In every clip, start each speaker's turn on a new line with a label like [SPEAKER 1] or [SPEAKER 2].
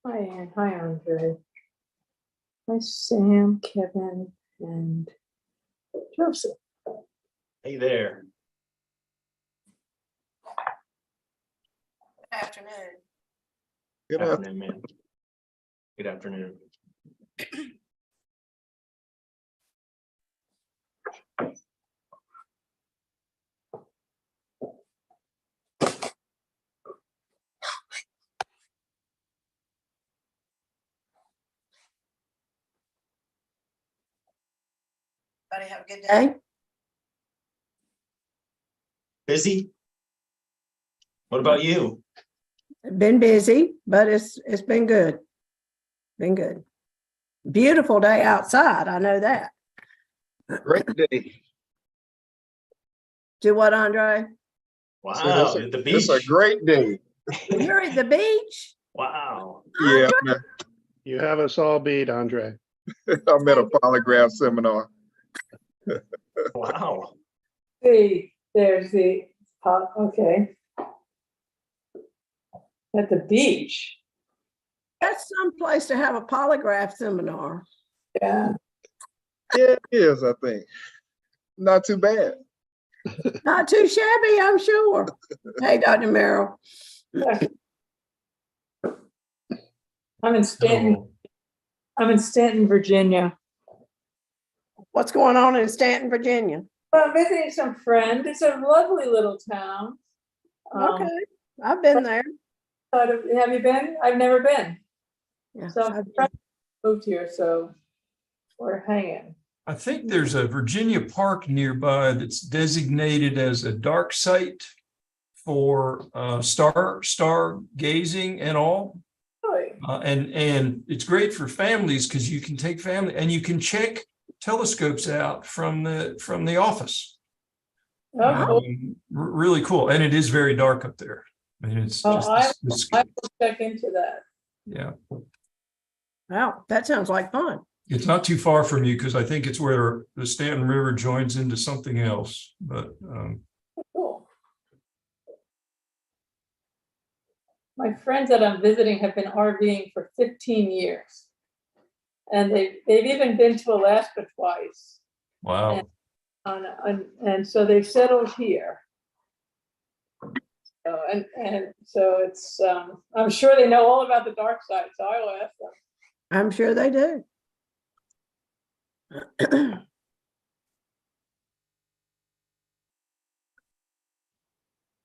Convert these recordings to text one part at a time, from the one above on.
[SPEAKER 1] Hi, Ann. Hi, Andre. Hi, Sam, Kevin, and Joseph.
[SPEAKER 2] Hey there.
[SPEAKER 3] Good afternoon.
[SPEAKER 2] Good afternoon, man. Good afternoon.
[SPEAKER 3] Everybody have a good day.
[SPEAKER 2] Busy? What about you?
[SPEAKER 4] Been busy, but it's been good. Been good. Beautiful day outside, I know that.
[SPEAKER 5] Great day.
[SPEAKER 4] Do what, Andre?
[SPEAKER 2] Wow, at the
[SPEAKER 5] It's a
[SPEAKER 2] beach.
[SPEAKER 5] great day.
[SPEAKER 4] You're at the beach?
[SPEAKER 2] Wow.
[SPEAKER 5] Yeah,
[SPEAKER 6] You have us all beat, Andre.
[SPEAKER 5] I'm at a polygraph seminar.
[SPEAKER 2] Wow.
[SPEAKER 1] See, there's the, okay. At the beach.
[SPEAKER 4] That's some place to have a polygraph seminar.
[SPEAKER 1] Yeah.
[SPEAKER 5] Yeah, it is, I think. Not too bad.
[SPEAKER 4] Not too shabby, I'm sure. Hey, Dr. Merrill.
[SPEAKER 1] I'm in Stanton.
[SPEAKER 2] So,
[SPEAKER 1] I'm in Stanton, Virginia.
[SPEAKER 4] What's going on in Stanton, Virginia?
[SPEAKER 1] Well, I'm visiting some friends. It's a lovely little town.
[SPEAKER 4] Okay, I've been there.
[SPEAKER 1] Have you been? I've never been.
[SPEAKER 4] Yes,
[SPEAKER 1] So
[SPEAKER 4] I've
[SPEAKER 1] I'm
[SPEAKER 4] been.
[SPEAKER 1] moved here, so we're hanging.
[SPEAKER 7] I think there's a Virginia park nearby that's designated as a dark site for star gazing and all.
[SPEAKER 1] Really?
[SPEAKER 7] And it's great for families because you can take family and you can check telescopes out from the office.
[SPEAKER 1] Oh, cool.
[SPEAKER 7] Really cool. And it is very dark up there. I mean, it's
[SPEAKER 1] Oh,
[SPEAKER 7] just
[SPEAKER 1] I will check into that.
[SPEAKER 7] yeah.
[SPEAKER 4] Wow, that sounds like fun.
[SPEAKER 7] It's not too far from you because I think it's where the Stanton River joins into something else, but
[SPEAKER 1] Cool. My friends that I'm visiting have been RVing for 15 years. And they've even been to Alaska twice.
[SPEAKER 7] wow.
[SPEAKER 1] And so they've settled here. And so it's, I'm sure they know all about the dark side, so I will ask them.
[SPEAKER 4] I'm sure they do.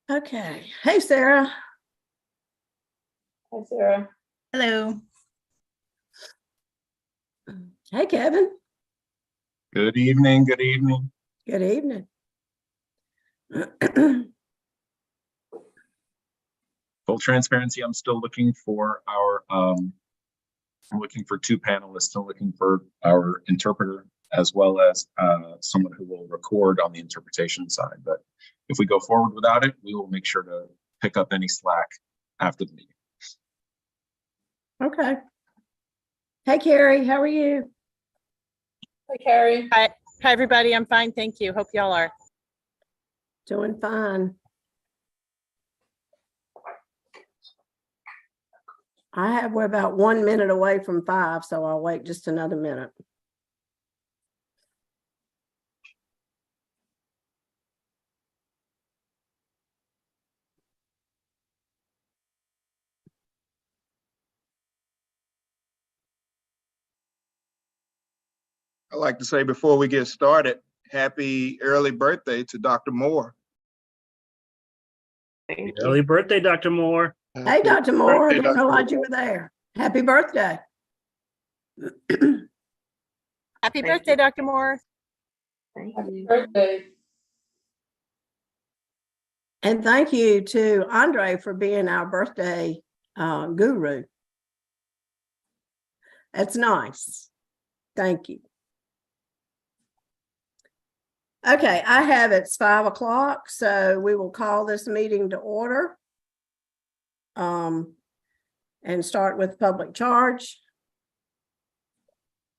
[SPEAKER 4] Okay. Hey, Sarah.
[SPEAKER 1] Hi, Sarah.
[SPEAKER 3] Hello.
[SPEAKER 4] Hey, Kevin.
[SPEAKER 5] Good evening, good evening.
[SPEAKER 4] Good evening.
[SPEAKER 5] Full transparency, I'm still looking for I'm looking for two panelists, still looking for our interpreter as well as someone who will record on the interpretation side. But if we go forward without it, we will make sure to pick up any slack after the meeting.
[SPEAKER 4] Okay. Hey, Carrie, how are you?
[SPEAKER 1] Hi, Carrie.
[SPEAKER 8] Hi, everybody. I'm fine. Thank you. Hope y'all are.
[SPEAKER 4] Doing fine. We're about 1 minute away from 5, so I'll wait just another minute.
[SPEAKER 5] I'd like to say before we get started, happy early birthday to Dr. Moore.
[SPEAKER 9] Early birthday, Dr. Moore.
[SPEAKER 4] Hey, Dr. Moore, I
[SPEAKER 5] birthday,
[SPEAKER 4] didn't
[SPEAKER 5] Dr.
[SPEAKER 4] realize you were there. Happy birthday.
[SPEAKER 8] Happy birthday, Dr. Moore.
[SPEAKER 1] Happy birthday.
[SPEAKER 4] And thank you to Andre for being our birthday guru. That's nice. Thank you. Okay, I have it's 5 o'clock, so we will call this meeting to order. And start with public charge.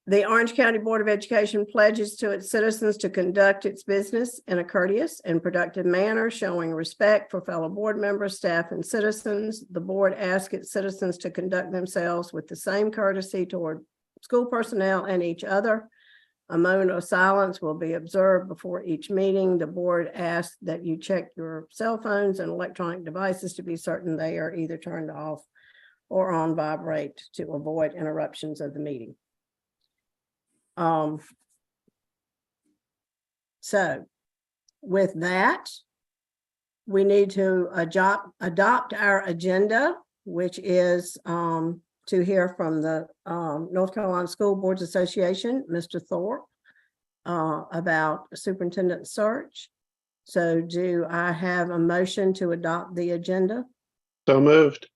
[SPEAKER 4] The Orange County Board of Education pledges to its citizens to conduct its business in a courteous and productive manner, showing respect for fellow board members, staff, and citizens. The board asks its citizens to conduct themselves with the same courtesy toward school personnel and each other. A moment of silence will be observed before each meeting. The board asks that you check your cell phones and electronic devices to be certain they are either turned off or on vibrate to avoid interruptions of the meeting. So with that, we need to adopt our agenda, which is to hear from the North Carolina School Boards Association, Mr. Thorpe, about superintendent search. So do I have a motion to adopt the agenda?
[SPEAKER 6] So moved.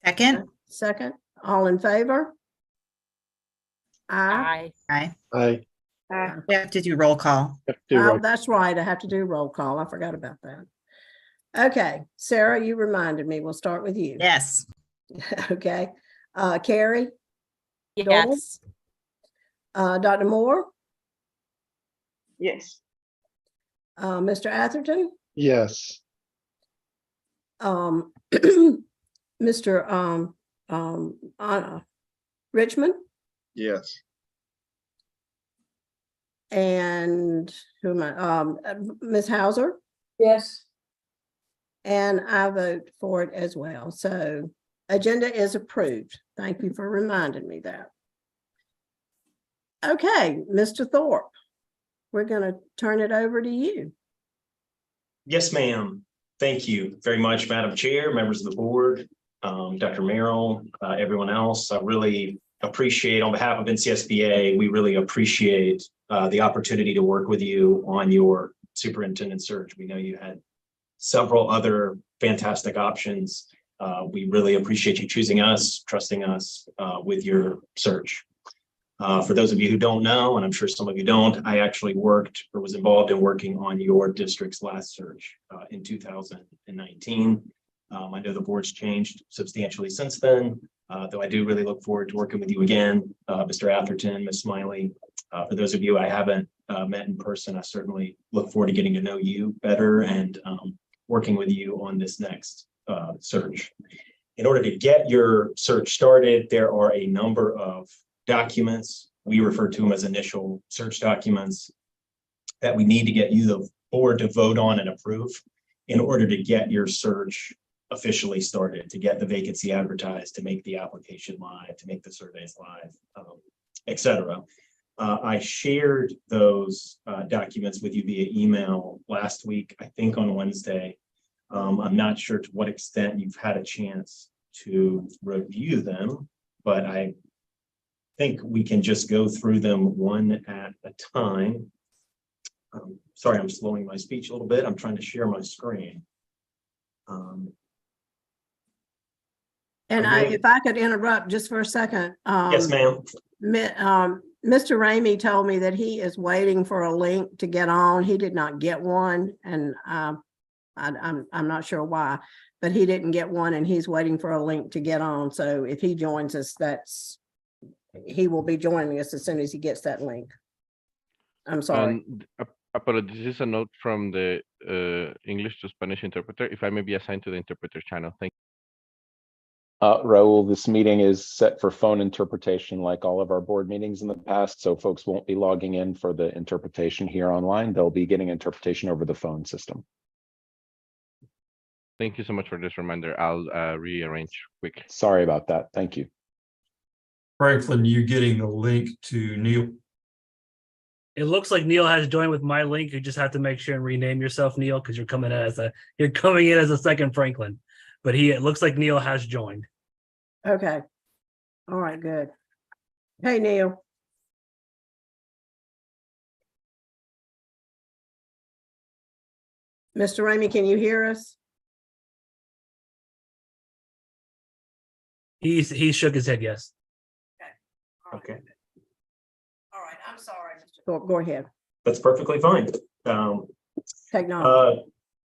[SPEAKER 3] Second?
[SPEAKER 4] Second, all in favor? Aye.
[SPEAKER 8] Aye.
[SPEAKER 3] Aye.
[SPEAKER 6] Aye.
[SPEAKER 3] We have to do roll call.
[SPEAKER 6] Have to do
[SPEAKER 4] Oh,
[SPEAKER 6] roll-
[SPEAKER 4] that's right. I have to do roll call. I forgot about that. Okay, Sarah, you reminded me. We'll start with you.
[SPEAKER 3] Yes.
[SPEAKER 4] Okay, Carrie,
[SPEAKER 8] Yes.
[SPEAKER 4] Dr. Moore,
[SPEAKER 1] Yes.
[SPEAKER 4] Mr. Atherton,
[SPEAKER 6] Yes.
[SPEAKER 4] Mr. Richmond,
[SPEAKER 5] Yes.
[SPEAKER 4] and who am I? Ms. Hauser,
[SPEAKER 1] Yes.
[SPEAKER 4] and I vote for it as well. So agenda is approved. Thank you for reminding me that. Okay, Mr. Thorpe, we're going to turn it over to you.
[SPEAKER 2] Yes, ma'am. Thank you very much, Madam Chair, members of the board, Dr. Merrill, everyone else. I really appreciate, on behalf of NCSBA, we really appreciate the opportunity to work with you on your superintendent search. We know you had several other fantastic options. We really appreciate you choosing us, trusting us with your search. For those of you who don't know, and I'm sure some of you don't, I actually worked or was involved in working on your district's last search in 2019. I know the board's changed substantially since then, though I do really look forward to working with you again, Mr. Atherton, Ms. Smiley. For those of you I haven't met in person, I certainly look forward to getting to know you better and working with you on this next search. In order to get your search started, there are a number of documents, we refer to them as initial search documents, that we need to get you, the board, to vote on and approve in order to get your search officially started, to get the vacancy advertised, to make the application live, to make the surveys live, etc. I shared those documents with you via email last week, I think on Wednesday. I'm not sure to what extent you've had a chance to review them, but I think we can just go through them one at a time. Sorry, I'm slowing my speech a little bit. I'm trying to share my screen.
[SPEAKER 4] And if I could interrupt just for a second.
[SPEAKER 2] Yes, ma'am.
[SPEAKER 4] Mr. Ramey told me that he is waiting for a link to get on. He did not get one, and I'm not sure why, but he didn't get one, and he's waiting for a link to get on. So if he joins us, he will be joining us as soon as he gets that link. I'm sorry.
[SPEAKER 10] Apologies, this is a note from the English to Spanish interpreter. If I may be assigned to the interpreter channel, thank you.
[SPEAKER 5] Raul, this meeting is set for phone interpretation like all of our board meetings in the past, so folks won't be logging in for the interpretation here online. They'll be getting interpretation over the phone system.
[SPEAKER 10] Thank you so much for this reminder. I'll rearrange quick.
[SPEAKER 5] Sorry about that. Thank you.
[SPEAKER 7] Franklin, you getting the link to Neil?
[SPEAKER 9] It looks like Neil has joined with my link. You just have to make sure and rename yourself Neil because you're coming in as a second Franklin. But it looks like Neil has joined.
[SPEAKER 4] Okay. All right, good. Hey, Neil. Mr. Ramey, can you hear us?
[SPEAKER 9] He shook his head, yes.
[SPEAKER 2] Okay,
[SPEAKER 4] All right, I'm sorry, Mr. Thorpe. Go ahead.
[SPEAKER 2] that's perfectly fine.
[SPEAKER 4] Technology.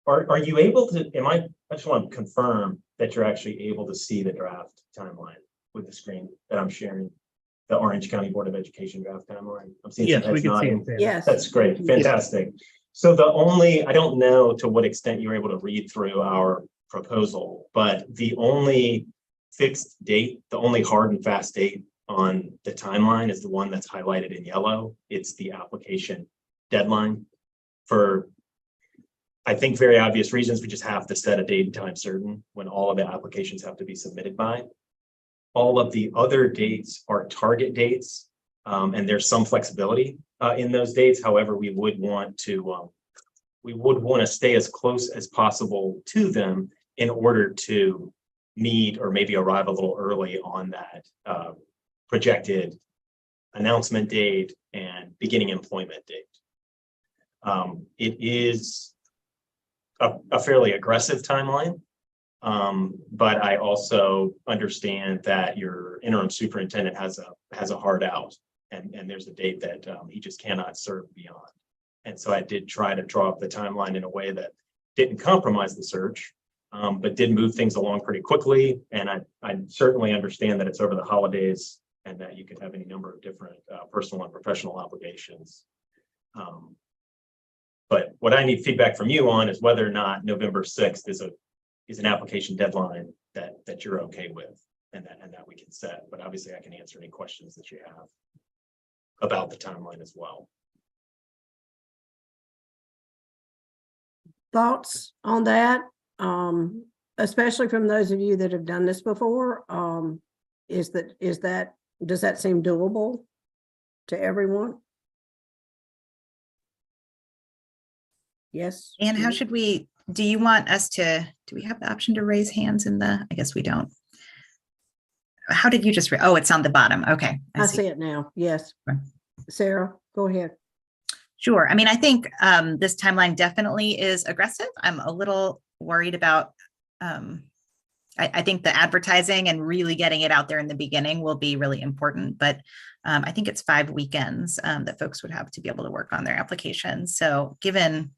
[SPEAKER 2] Are you able to, I just want to confirm that you're actually able to see the draft timeline with the screen that I'm sharing. the Orange County Board of Education draft timeline? I'm seeing some
[SPEAKER 9] Yes, we
[SPEAKER 2] heads
[SPEAKER 9] can see
[SPEAKER 2] nodding.
[SPEAKER 9] it. Sam.
[SPEAKER 4] Yes.
[SPEAKER 2] That's great, fantastic. So the only, I don't know to what extent you were able to read through our proposal, but the only fixed date, the only hard and fast date on the timeline is the one that's highlighted in yellow. It's the application deadline for, I think, very obvious reasons. We just have to set a date and time certain when all of the applications have to be submitted by. All of the other dates are target dates, and there's some flexibility in those dates. However, we would want to stay as close as possible to them in order to meet or maybe arrive a little early on that projected announcement date and beginning employment date. It is a fairly aggressive timeline, but I also understand that your interim superintendent has a hard out, and there's a date that he just cannot serve beyond. And so I did try to draw up the timeline in a way that didn't compromise the search, but did move things along pretty quickly. And I certainly understand that it's over the holidays and that you could have any number of different personal and professional obligations. But what I need feedback from you on is whether or not November 6th is an application deadline that you're okay with and that we can set. But obviously I can answer any questions that you have about the timeline as well.
[SPEAKER 4] Thoughts on that? Especially from those of you that have done this before, does that seem doable to everyone? Yes.
[SPEAKER 3] And how should we, do you want us to, do we have the option to raise hands in the, I guess we don't. How did you just, oh, it's on the bottom. Okay.
[SPEAKER 4] I see it now. Yes.
[SPEAKER 3] Okay.
[SPEAKER 4] Sarah, go ahead.
[SPEAKER 3] Sure. I mean, I think this timeline definitely is aggressive. I'm a little worried about, I think the advertising and really getting it out there in the beginning will be really important, but I think it's 5 weekends that folks would have to be able to work on their applications. So given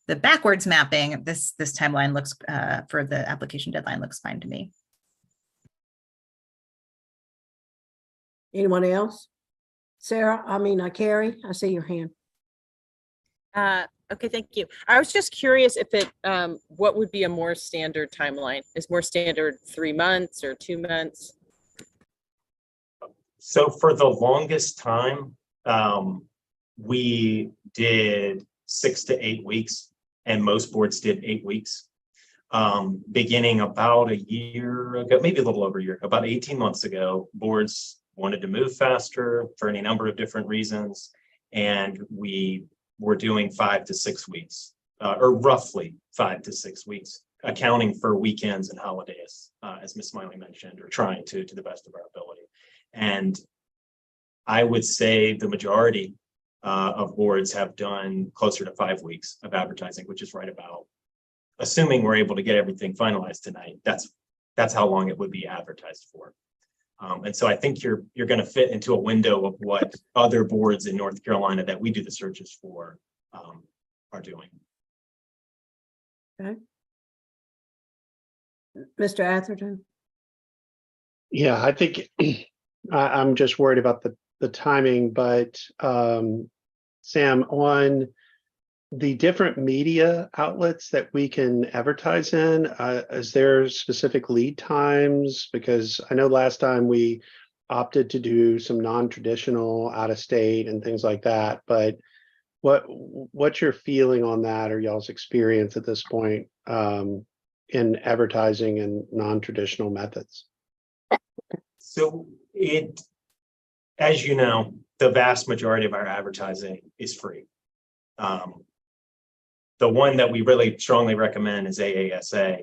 [SPEAKER 3] the backwards mapping, this timeline looks for the application deadline looks fine to me.
[SPEAKER 4] Anyone else? Sarah, Carrie, I see your hand.
[SPEAKER 8] Okay, thank you. I was just curious if what would be a more standard timeline? Is more standard 3 months or 2 months?
[SPEAKER 2] So for the longest time, we did 6 to 8 weeks, and most boards did 8 weeks. Beginning about a year ago, maybe a little over a year, about 18 months ago, boards wanted to move faster for any number of different reasons, and we were doing 5 to 6 weeks, or roughly 5 to 6 weeks, accounting for weekends and holidays, as Ms. Smiley mentioned, or trying to the best of our ability. And I would say the majority of boards have done closer to 5 weeks of advertising, which is right about, assuming we're able to get everything finalized tonight, that's how long it would be advertised for. And so I think you're going to fit into a window of what other boards in North Carolina that we do the searches for are doing.
[SPEAKER 4] Okay. Mr. Atherton?
[SPEAKER 6] Yeah, I think I'm just worried about the timing, but Sam, on the different media outlets that we can advertise in, is there specific lead times? Because I know last time we opted to do some non-traditional out of state and things like that, but what's your feeling on that, or y'all's experience at this point in advertising and non-traditional methods?
[SPEAKER 2] So as you know, the vast majority of our advertising is free. The one that we really strongly recommend is AASA.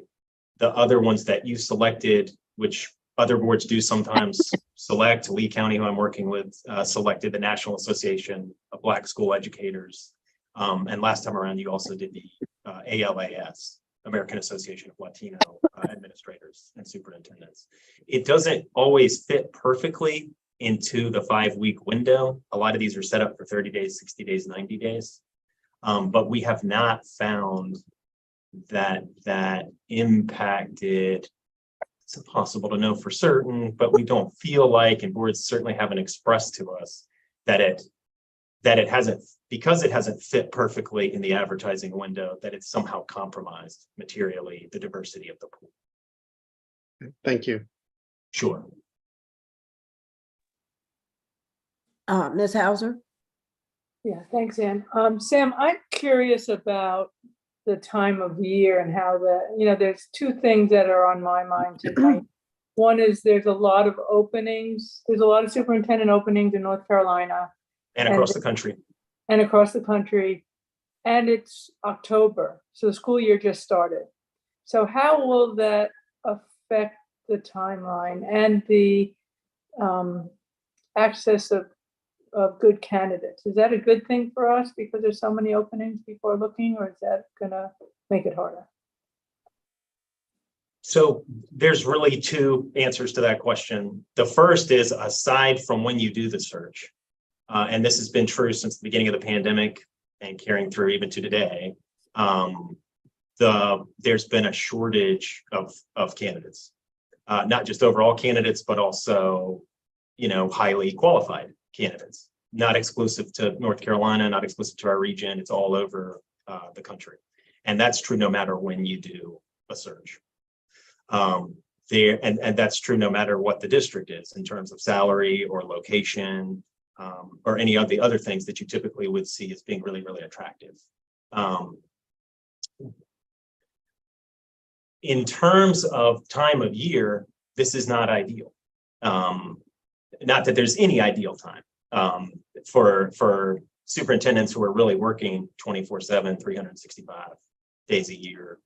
[SPEAKER 2] The other ones that you selected, which other boards do sometimes select, Lee County, who I'm working with, selected the National Association of Black School Educators. And last time around, you also did the ALAS, American Association of Latino Administrators and Superintendents. It doesn't always fit perfectly into the 5-week window. A lot of these are set up for 30 days, 60 days, 90 days. But we have not found that impacted it's impossible to know for certain, but we don't feel like, and boards certainly haven't expressed to us that it hasn't, because it hasn't fit perfectly in the advertising window, that it's somehow compromised materially the diversity of the pool.
[SPEAKER 6] Thank you.
[SPEAKER 2] Sure.
[SPEAKER 4] Ms. Hauser?
[SPEAKER 1] Yeah, thanks, Ann. Sam, I'm curious about the time of year and how there's two things that are on my mind tonight. One is there's a lot of openings. There's a lot of superintendent openings in North Carolina.
[SPEAKER 2] And across the country.
[SPEAKER 1] And across the country. And it's October, so the school year just started. So how will that affect the timeline and the access of good candidates? Is that a good thing for us because there's so many openings people are looking, or is that gonna make it harder?
[SPEAKER 2] So there's really two answers to that question. The first is, aside from when you do the search, and this has been true since the beginning of the pandemic and carrying through even to today, there's been a shortage of candidates, not just overall candidates, but also, highly qualified candidates, not exclusive to North Carolina, not exclusive to our region. It's all over the country. And that's true no matter when you do a search. And that's true no matter what the district is in terms of salary or location, or any of the other things that you typically would see as being really, really attractive. In terms of time of year, this is not ideal. Not that there's any ideal time for superintendents who are really working 24/7, 365 days a year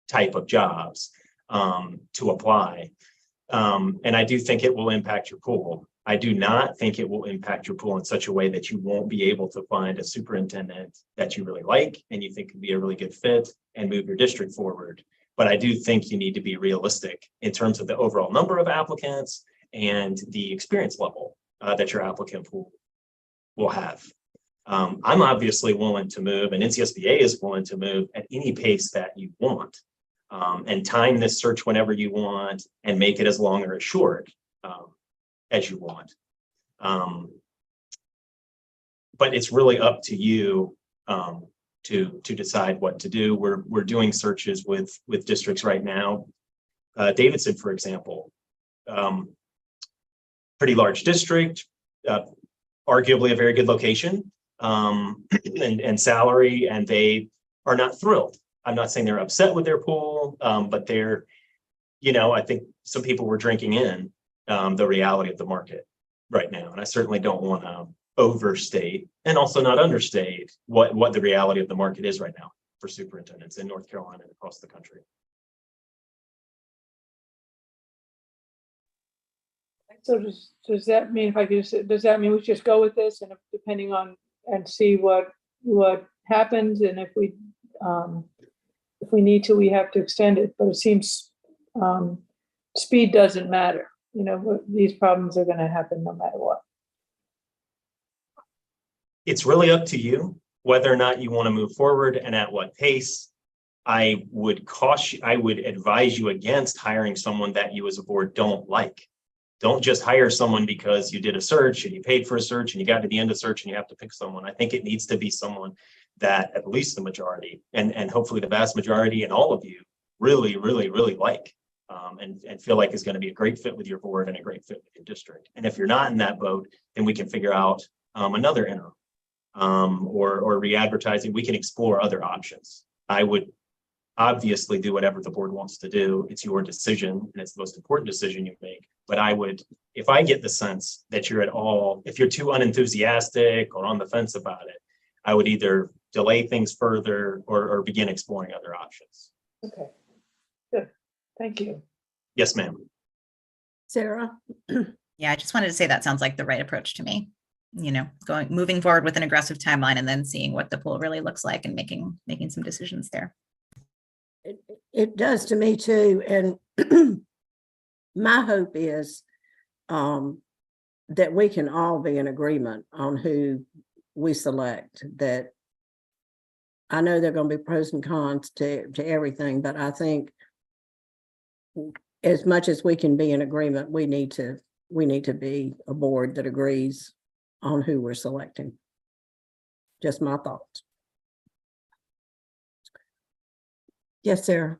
[SPEAKER 2] type of jobs to apply. And I do think it will impact your pool. I do not think it will impact your pool in such a way that you won't be able to find a superintendent that you really like and you think could be a really good fit and move your district forward. But I do think you need to be realistic in terms of the overall number of applicants and the experience level that your applicant pool will have. I'm obviously willing to move, and NCSBA is willing to move at any pace that you want, and time this search whenever you want and make it as long or as short as you want. But it's really up to you to decide what to do. We're doing searches with districts right now. Davidson, for example, pretty large district, arguably a very good location, and salary, and they are not thrilled. I'm not saying they're upset with their pool, but they're, I think some people were drinking in the reality of the market right now. And I certainly don't want to overstate and also not understate what the reality of the market is right now for superintendents in North Carolina and across the country.
[SPEAKER 1] So does that mean, if I could just, does that mean we just go with this and depending on and see what happens, and if we need to, we have to extend it? But it seems speed doesn't matter. These problems are going to happen no matter what.
[SPEAKER 2] It's really up to you whether or not you want to move forward and at what pace. I would advise you against hiring someone that you as a board don't like. Don't just hire someone because you did a search and you paid for a search and you got to the end of search and you have to pick someone. I think it needs to be someone that at least the majority and hopefully the vast majority and all of you really, really, really like and feel like is going to be a great fit with your board and a great fit with your district. And if you're not in that boat, then we can figure out another interim or re-advertising. We can explore other options. I would obviously do whatever the board wants to do. It's your decision and it's the most important decision you make. But I would, if I get the sense that if you're too unenthusiastic or on the fence about it, I would either delay things further or begin exploring other options.
[SPEAKER 1] Okay, good. Thank you.
[SPEAKER 2] Yes, ma'am.
[SPEAKER 4] Sarah?
[SPEAKER 3] Yeah, I just wanted to say that sounds like the right approach to me. Moving forward with an aggressive timeline and then seeing what the pool really looks like and making some decisions there.
[SPEAKER 4] It does to me too. And my hope is that we can all be in agreement on who we select. That I know there are going to be pros and cons to everything, but I think as much as we can be in agreement, we need to be a board that agrees on who we're selecting. Just my thoughts. Yes, Sarah.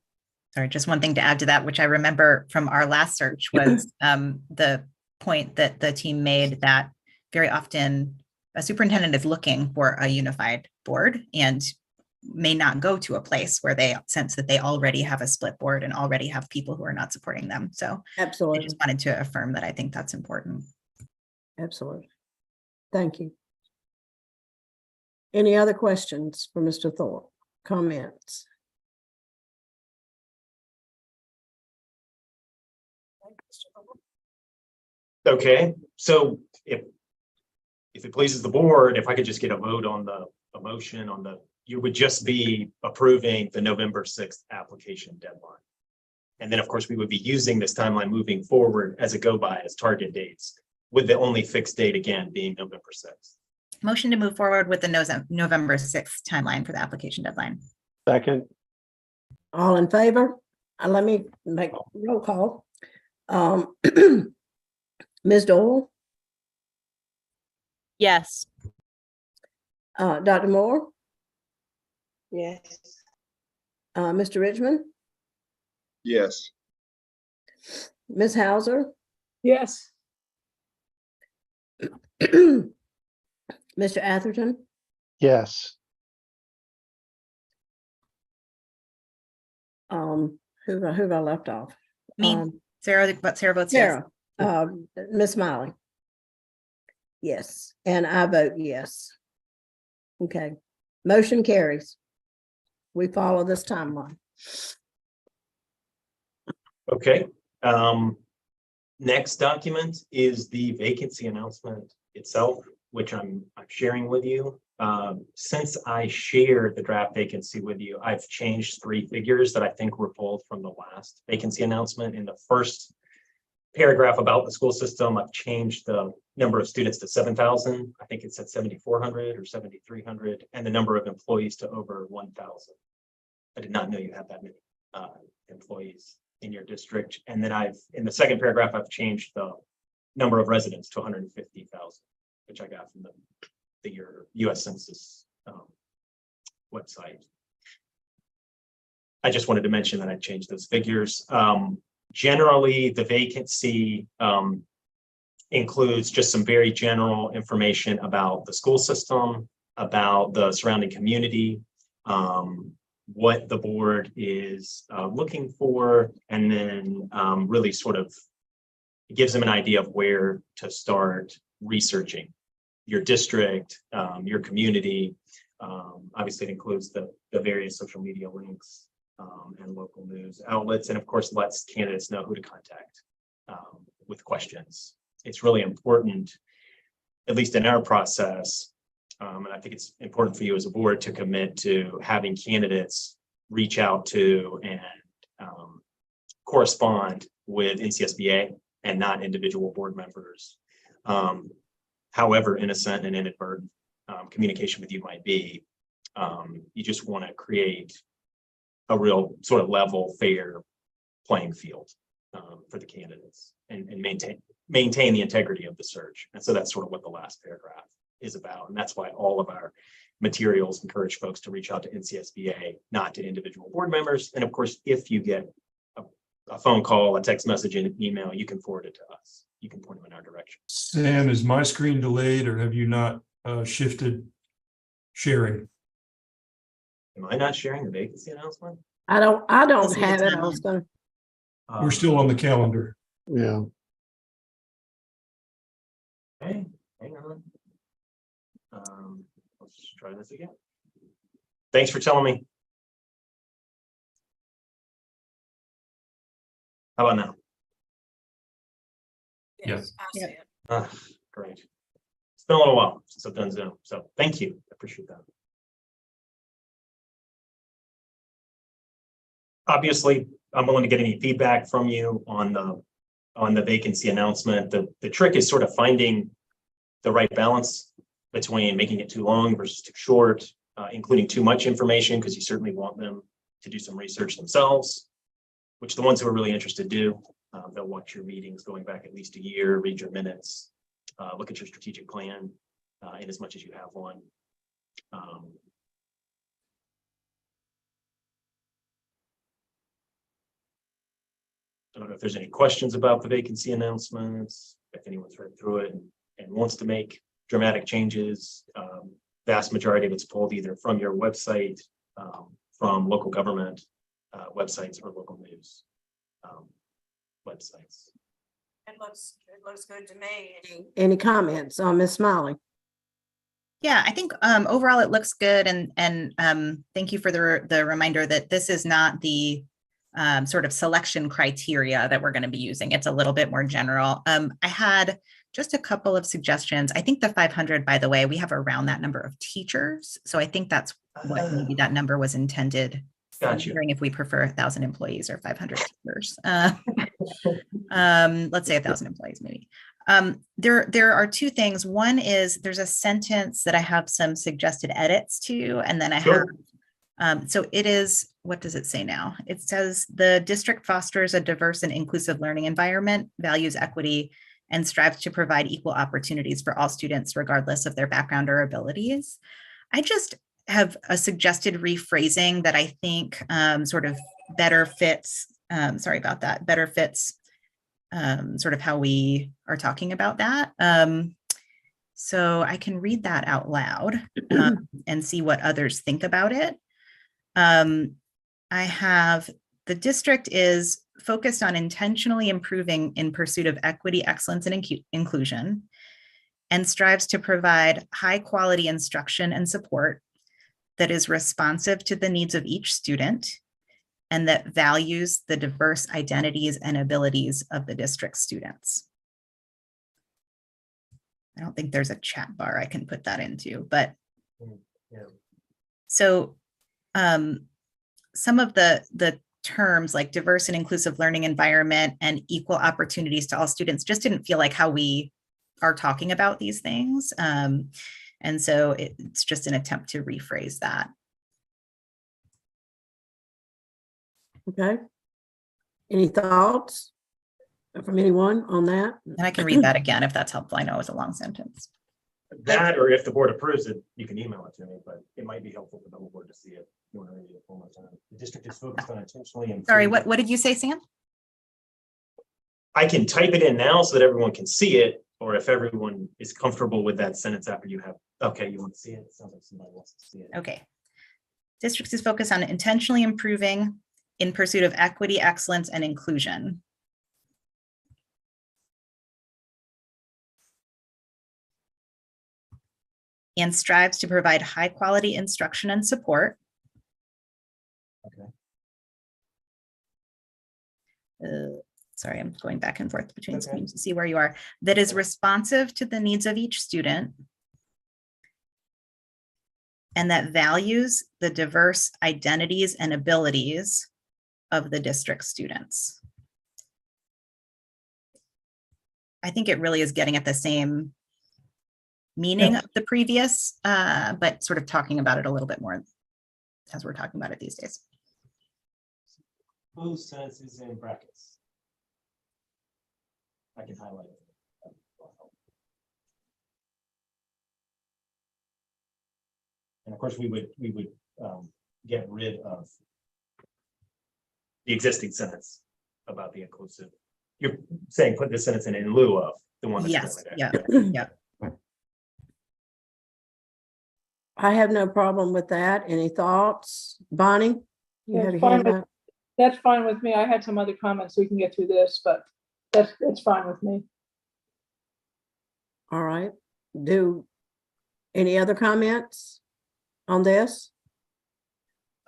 [SPEAKER 3] Sorry, just one thing to add to that, which I remember from our last search was the point that the team made that very often a superintendent is looking for a unified board and may not go to a place where they sense that they already have a split board and already have people who are not supporting them. So I
[SPEAKER 4] Absolutely.
[SPEAKER 3] just wanted to affirm that I think that's important.
[SPEAKER 4] Absolutely. Thank you. Any other questions for Mr. Thorpe? Comments?
[SPEAKER 2] Okay, so if it pleases the board, if I could just get a vote on the motion on the, you would just be approving the November 6th application deadline. And then, of course, we would be using this timeline moving forward as a go by as target dates, with the only fixed date again being November 6th.
[SPEAKER 3] Motion to move forward with the November 6th timeline for the application deadline.
[SPEAKER 6] Second,
[SPEAKER 4] All in favor? Let me make roll call. Ms. Doyle,
[SPEAKER 8] Yes.
[SPEAKER 4] Dr. Moore,
[SPEAKER 1] Yes.
[SPEAKER 4] Mr. Richmond,
[SPEAKER 5] Yes.
[SPEAKER 4] Ms. Hauser,
[SPEAKER 1] Yes.
[SPEAKER 4] Mr. Atherton,
[SPEAKER 6] yes.
[SPEAKER 4] who have I left off?
[SPEAKER 3] Me, Sarah, but Sarah votes yes.
[SPEAKER 4] Sarah, Ms. Smiley. Yes, and I vote yes. Okay, motion carries. We follow this timeline.
[SPEAKER 2] Okay, next document is the vacancy announcement itself, which I'm sharing with you. Since I shared the draft vacancy with you, I've changed 3 figures that I think were pulled from the last vacancy announcement. In the first paragraph about the school system, I've changed the number of students to 7,000. I think it said 7,400 or 7,300, and the number of employees to over 1,000. I did not know you had that many employees in your district. And then in the second paragraph, I've changed the number of residents to 150,000, which I got from the US Census website. I just wanted to mention that I changed those figures. Generally, the vacancy includes just some very general information about the school system, about the surrounding community, what the board is looking for, and then really sort of gives them an idea of where to start researching your district, your community. Obviously, it includes the various social media links and local news outlets, and of course, lets candidates know who to contact with questions. It's really important, at least in our process, and I think it's important for you as a board to commit to having candidates reach out to and correspond with NCSBA and not individual board members. However innocent and inadvertent communication with you might be, you just want to create a real sort of level, fair playing field for the candidates and maintain the integrity of the search. And so that's sort of what the last paragraph is about. And that's why all of our materials encourage folks to reach out to NCSBA, not to individual board members. And of course, if you get a phone call, a text message, and an email, you can forward it to us. You can point them in our direction.
[SPEAKER 7] Sam, is my screen delayed or have you not shifted sharing?
[SPEAKER 2] Am I not sharing the vacancy announcement?
[SPEAKER 4] I don't
[SPEAKER 3] Doesn't
[SPEAKER 4] have
[SPEAKER 3] get
[SPEAKER 4] it. I was gonna,
[SPEAKER 7] We're still on the calendar.
[SPEAKER 6] Yeah.
[SPEAKER 2] Okay, hang on. Let's just try this again. Thanks for telling me. How about now?
[SPEAKER 7] Yes.
[SPEAKER 2] Great. It's been a little while since I've done Zoom, so thank you. I appreciate that. Obviously, I'm willing to get any feedback from you on the vacancy announcement. The trick is sort of finding the right balance between making it too long versus too short, including too much information, because you certainly want them to do some research themselves, which the ones who are really interested do. They'll watch your meetings going back at least a year, read your minutes, look at your strategic plan, in as much as you have one. I don't know if there's any questions about the vacancy announcements, if anyone's read through it and wants to make dramatic changes. Vast majority of it's pulled either from your website, from local government websites or local news websites.
[SPEAKER 4] It looks good to me. Any comments on Ms. Smiley?
[SPEAKER 3] Yeah, I think overall it looks good, and thank you for the reminder that this is not the sort of selection criteria that we're going to be using. It's a little bit more general. I had just a couple of suggestions. I think the 500, by the way, we have around that number of teachers, so I think that's what maybe that number was intended.
[SPEAKER 2] Gotcha.
[SPEAKER 3] I'm wondering if we prefer 1,000 employees or 500 teachers. Let's say 1,000 employees, maybe. There are two things. One is there's a sentence that I have some suggested edits to, and then I
[SPEAKER 2] Sure.
[SPEAKER 3] have, so it is, what does it say now? It says the district fosters a diverse and inclusive learning environment, values equity, and strives to provide equal opportunities for all students, regardless of their background or abilities. I just have a suggested rephrasing that I think sort of better fits, sorry about that, better fits sort of how we are talking about that. So I can read that out loud and see what others think about it. I have, the district is focused on intentionally improving in pursuit of equity, excellence, and inclusion, and strives to provide high quality instruction and support that is responsive to the needs of each student and that values the diverse identities and abilities of the district students. I don't think there's a chat bar I can put that into, but
[SPEAKER 2] Yeah.
[SPEAKER 3] so some of the terms like diverse and inclusive learning environment and equal opportunities to all students just didn't feel like how we are talking about these things. And so it's just an attempt to rephrase that.
[SPEAKER 4] Okay. Any thoughts from anyone on that?
[SPEAKER 3] And I can read that again if that's helpful. I know it was a long sentence.
[SPEAKER 2] That, or if the board approves it, you can email it to me, but it might be helpful for the whole board to see it. You want to read it one more time. The district is focused on intentionally.
[SPEAKER 3] Sorry,
[SPEAKER 2] improving-
[SPEAKER 3] what did you say, Sam?
[SPEAKER 2] I can type it in now so that everyone can see it, or if everyone is comfortable with that sentence after you have, okay, you want to see it? It sounds like somebody wants to see it.
[SPEAKER 3] Okay. Districts is focused on intentionally improving in pursuit of equity, excellence, and inclusion. And strives to provide high quality instruction and support.
[SPEAKER 2] Okay.
[SPEAKER 3] Sorry, I'm going back and forth between
[SPEAKER 2] Okay.
[SPEAKER 3] screens to see where you are. That is responsive to the needs of each student. And that values the diverse identities and abilities of the district students. I think it really is getting at the same meaning of the previous, but sort of talking about it a little bit more as we're talking about it these days.
[SPEAKER 2] Close sentences in brackets. I can highlight it. And of course, we would get rid of the existing sentence about the inclusive. You're saying put this sentence in lieu of the one that's
[SPEAKER 3] Yes,
[SPEAKER 2] currently there.
[SPEAKER 3] yeah.
[SPEAKER 4] I have no problem with that. Any thoughts? Bonnie? You
[SPEAKER 1] Yeah,
[SPEAKER 4] had your
[SPEAKER 1] fine
[SPEAKER 4] hand
[SPEAKER 1] with-
[SPEAKER 4] up.
[SPEAKER 1] That's fine with me. I had some other comments, so we can get through this, but it's fine with me.
[SPEAKER 4] All right. Any other comments on this?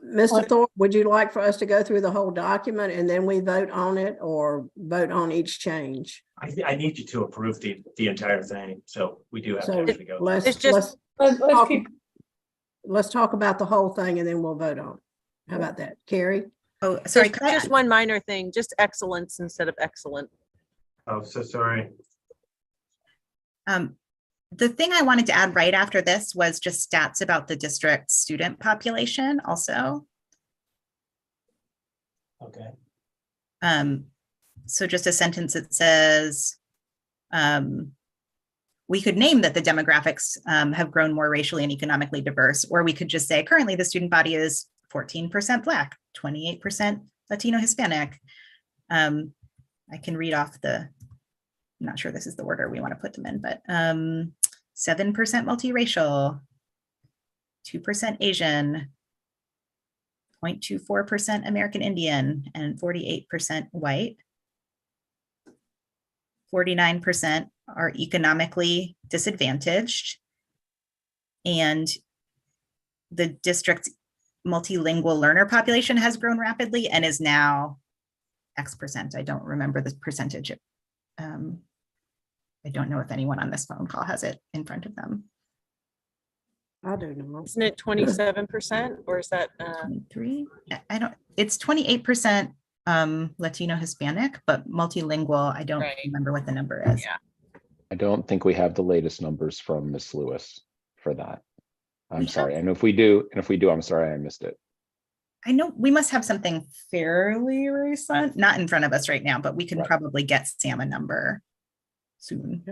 [SPEAKER 4] Mr. Thorpe, would you like for us to go through the whole document and then we vote on it or vote on each change?
[SPEAKER 2] I need you to approve the entire thing, so we do have to
[SPEAKER 4] So
[SPEAKER 2] actually go.
[SPEAKER 4] let's,
[SPEAKER 8] It's just-
[SPEAKER 1] Let's keep,
[SPEAKER 4] let's talk about the whole thing and then we'll vote on it. How about that? Carrie?
[SPEAKER 3] Oh, sorry.
[SPEAKER 8] Just
[SPEAKER 3] could I-
[SPEAKER 8] just one minor thing, just excellence instead of excellent.
[SPEAKER 2] Oh, so sorry.
[SPEAKER 3] The thing I wanted to add right after this was just stats about the district student population also.
[SPEAKER 2] Okay.
[SPEAKER 3] So just a sentence that says, we could name that the demographics have grown more racially and economically diverse, or we could just say currently the student body is 14% Black, 28% Latino Hispanic. I can read off I'm not sure this is the order we want to put them in, but 7% multiracial, 2% Asian, 0.24% American Indian, and 48% white. 49% are economically disadvantaged. And the district's multilingual learner population has grown rapidly and is now X%. I don't remember the percentage. I don't know if anyone on this phone call has it in front of them.
[SPEAKER 4] I do know.
[SPEAKER 8] Isn't it 27% or is that,
[SPEAKER 3] 23? I don't, it's 28% Latino Hispanic, but multilingual, I don't
[SPEAKER 8] Right.
[SPEAKER 3] remember what the number is.
[SPEAKER 8] yeah.
[SPEAKER 11] I don't think we have the latest numbers from Miss Lewis for that.
[SPEAKER 3] We
[SPEAKER 11] I'm
[SPEAKER 3] have-
[SPEAKER 11] sorry. And if we do, I'm sorry, I missed it.
[SPEAKER 3] I know we must have something fairly recent, not in front of us right now, but we can
[SPEAKER 11] Right.
[SPEAKER 3] probably get Sam a number soon.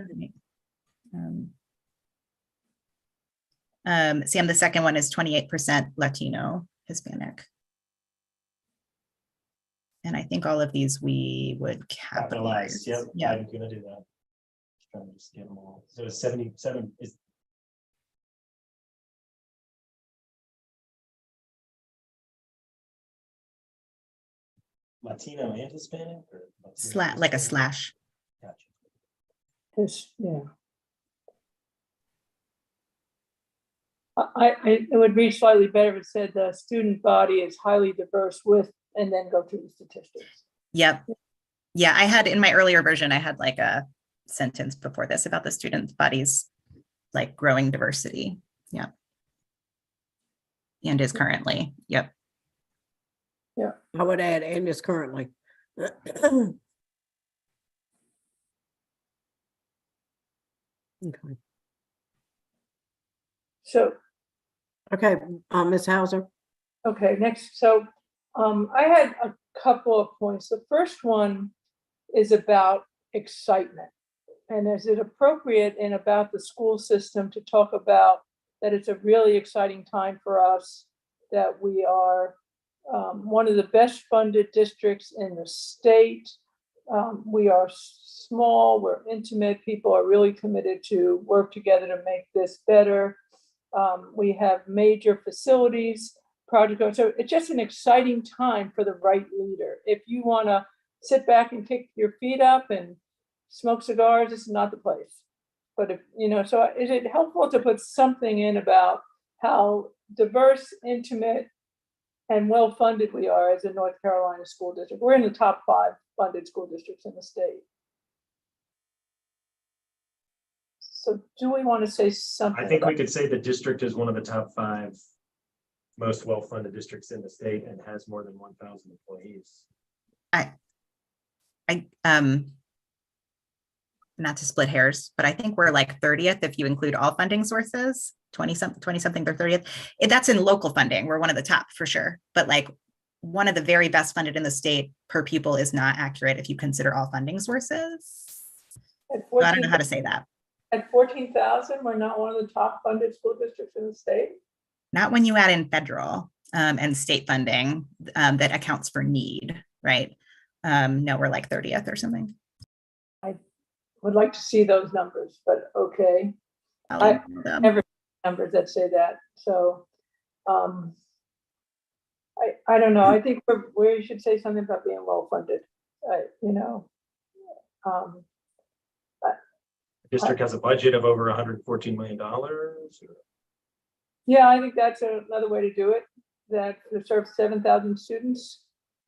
[SPEAKER 3] Sam, the second one is 28% Latino Hispanic. And I think all of these we would capitalize.
[SPEAKER 2] Yep,
[SPEAKER 3] Yeah.
[SPEAKER 2] I'm gonna do that. Trying to just get them all. So 77 is. Latino and Hispanic or? Latino
[SPEAKER 3] Like a
[SPEAKER 2] Hispanic?
[SPEAKER 3] slash.
[SPEAKER 2] Gotcha.
[SPEAKER 1] Yeah. It would read slightly better if it said the student body is highly diverse with, and then go through the statistics.
[SPEAKER 3] Yep. Yeah, I had in my earlier version, I had like a sentence before this about the student bodies, like growing diversity. Yeah. And is currently. Yep.
[SPEAKER 4] I would add and is currently. Okay.
[SPEAKER 1] So,
[SPEAKER 4] Okay, Ms. Hauser.
[SPEAKER 1] okay, next, so I had a couple of points. The first one is about excitement. And is it appropriate in about the school system to talk about that it's a really exciting time for us, that we are one of the best funded districts in the state. We are small, we're intimate, people are really committed to work together to make this better. We have major facilities, projects. So it's just an exciting time for the right leader. If you want to sit back and kick your feet up and smoke cigars, this is not the place. But if, so is it helpful to put something in about how diverse, intimate, and well-funded we are as a North Carolina school district? We're in the top 5 funded school districts in the state. So do we want to say something?
[SPEAKER 2] I think we
[SPEAKER 1] about-
[SPEAKER 2] could say the district is one of the top 5 most well-funded districts in the state and has more than 1,000 employees.
[SPEAKER 3] Not to split hairs, but I think we're like 30th if you include all funding sources, 20 something, they're 30th. That's in local funding. We're one of the top for sure. But like one of the very best funded in the state per pupil is not accurate if you consider all funding sources.
[SPEAKER 1] At
[SPEAKER 3] So I don't know how to say that.
[SPEAKER 1] At 14,000, we're not one of the top funded school districts in the state.
[SPEAKER 3] Not when you add in federal and state funding that accounts for need, right? No, we're like 30th or something.
[SPEAKER 1] Would like to see those numbers, but okay.
[SPEAKER 3] I'll email them.
[SPEAKER 1] Never numbers that say that. So I don't know. I think we should say something about being well funded.
[SPEAKER 2] The district has a budget of over $114 million.
[SPEAKER 1] Yeah, I think that's another way to do it. That to serve 7,000 students.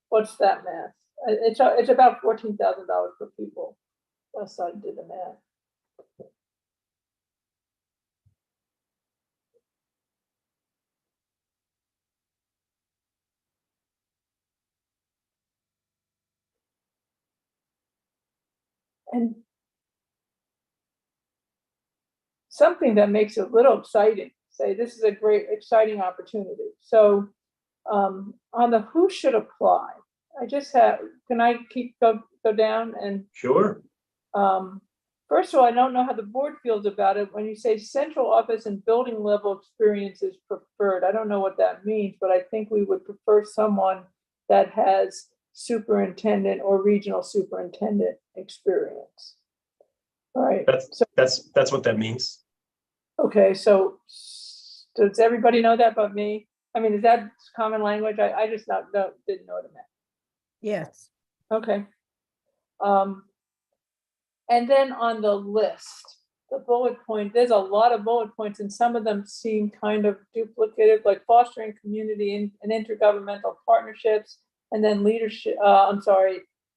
[SPEAKER 1] What's that math? It's about $14,000 per pupil. Last I did the math. And something that makes it a little exciting, say this is a great, exciting opportunity. So on the who should apply, I just have, can I go down and,
[SPEAKER 2] Sure.
[SPEAKER 1] first of all, I don't know how the board feels about it. When you say central office and building level experience is preferred, I don't know what that means, but I think we would prefer someone that has superintendent or regional superintendent experience. All right,
[SPEAKER 2] That's what that means.
[SPEAKER 1] okay, so does everybody know that but me? I mean, is that common language? I just didn't know what it meant.
[SPEAKER 4] Yes.
[SPEAKER 1] Okay. And then on the list, the bullet point, there's a lot of bullet points and some of them seem kind of duplicative, like fostering community and intergovernmental partnerships, and then leadership,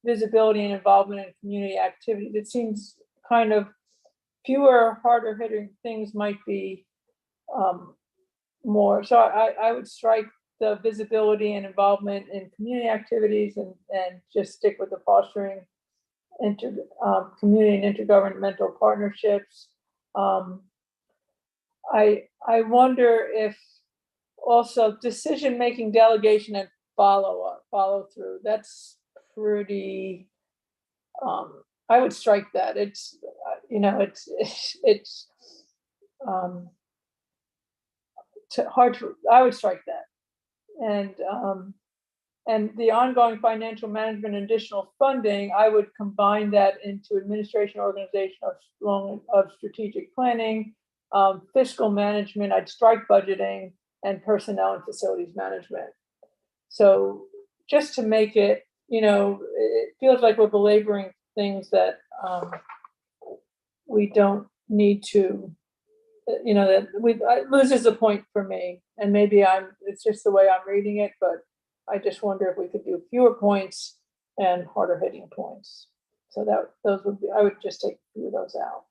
[SPEAKER 1] visibility and involvement in community activities. It seems kind of fewer, harder hitting things might be more. So I would strike the visibility and involvement in community activities and just stick with the fostering community and intergovernmental partnerships. I wonder if also decision-making, delegation, and follow through. That's pretty. I would strike that. It's hard to. I would strike that, and the ongoing financial management and additional funding, I would combine that into administration, organization of strategic planning, fiscal management. I'd strike budgeting, and personnel and facilities management. So just to make it, it feels like we're belaboring things that we don't need to, that it loses the point for me. And maybe it's just the way I'm reading it, but I just wonder if we could do fewer points and harder hitting points. So those would be, I would just take a few of those out.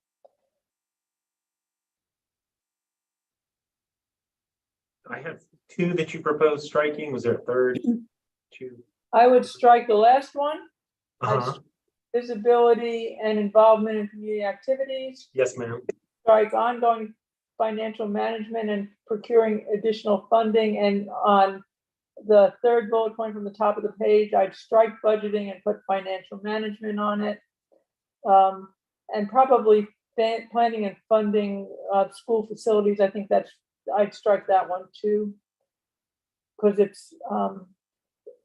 [SPEAKER 2] I have two that you proposed striking. Was there a third? Two.
[SPEAKER 1] I would strike the last one.
[SPEAKER 2] Uh-huh.
[SPEAKER 1] Visibility and involvement in community activities.
[SPEAKER 2] Yes, ma'am.
[SPEAKER 1] Strike ongoing financial management and procuring additional funding. And on the third bullet point from the top of the page, I'd strike budgeting and put financial management on it. And probably planning and funding school facilities. I think I'd strike that one too, because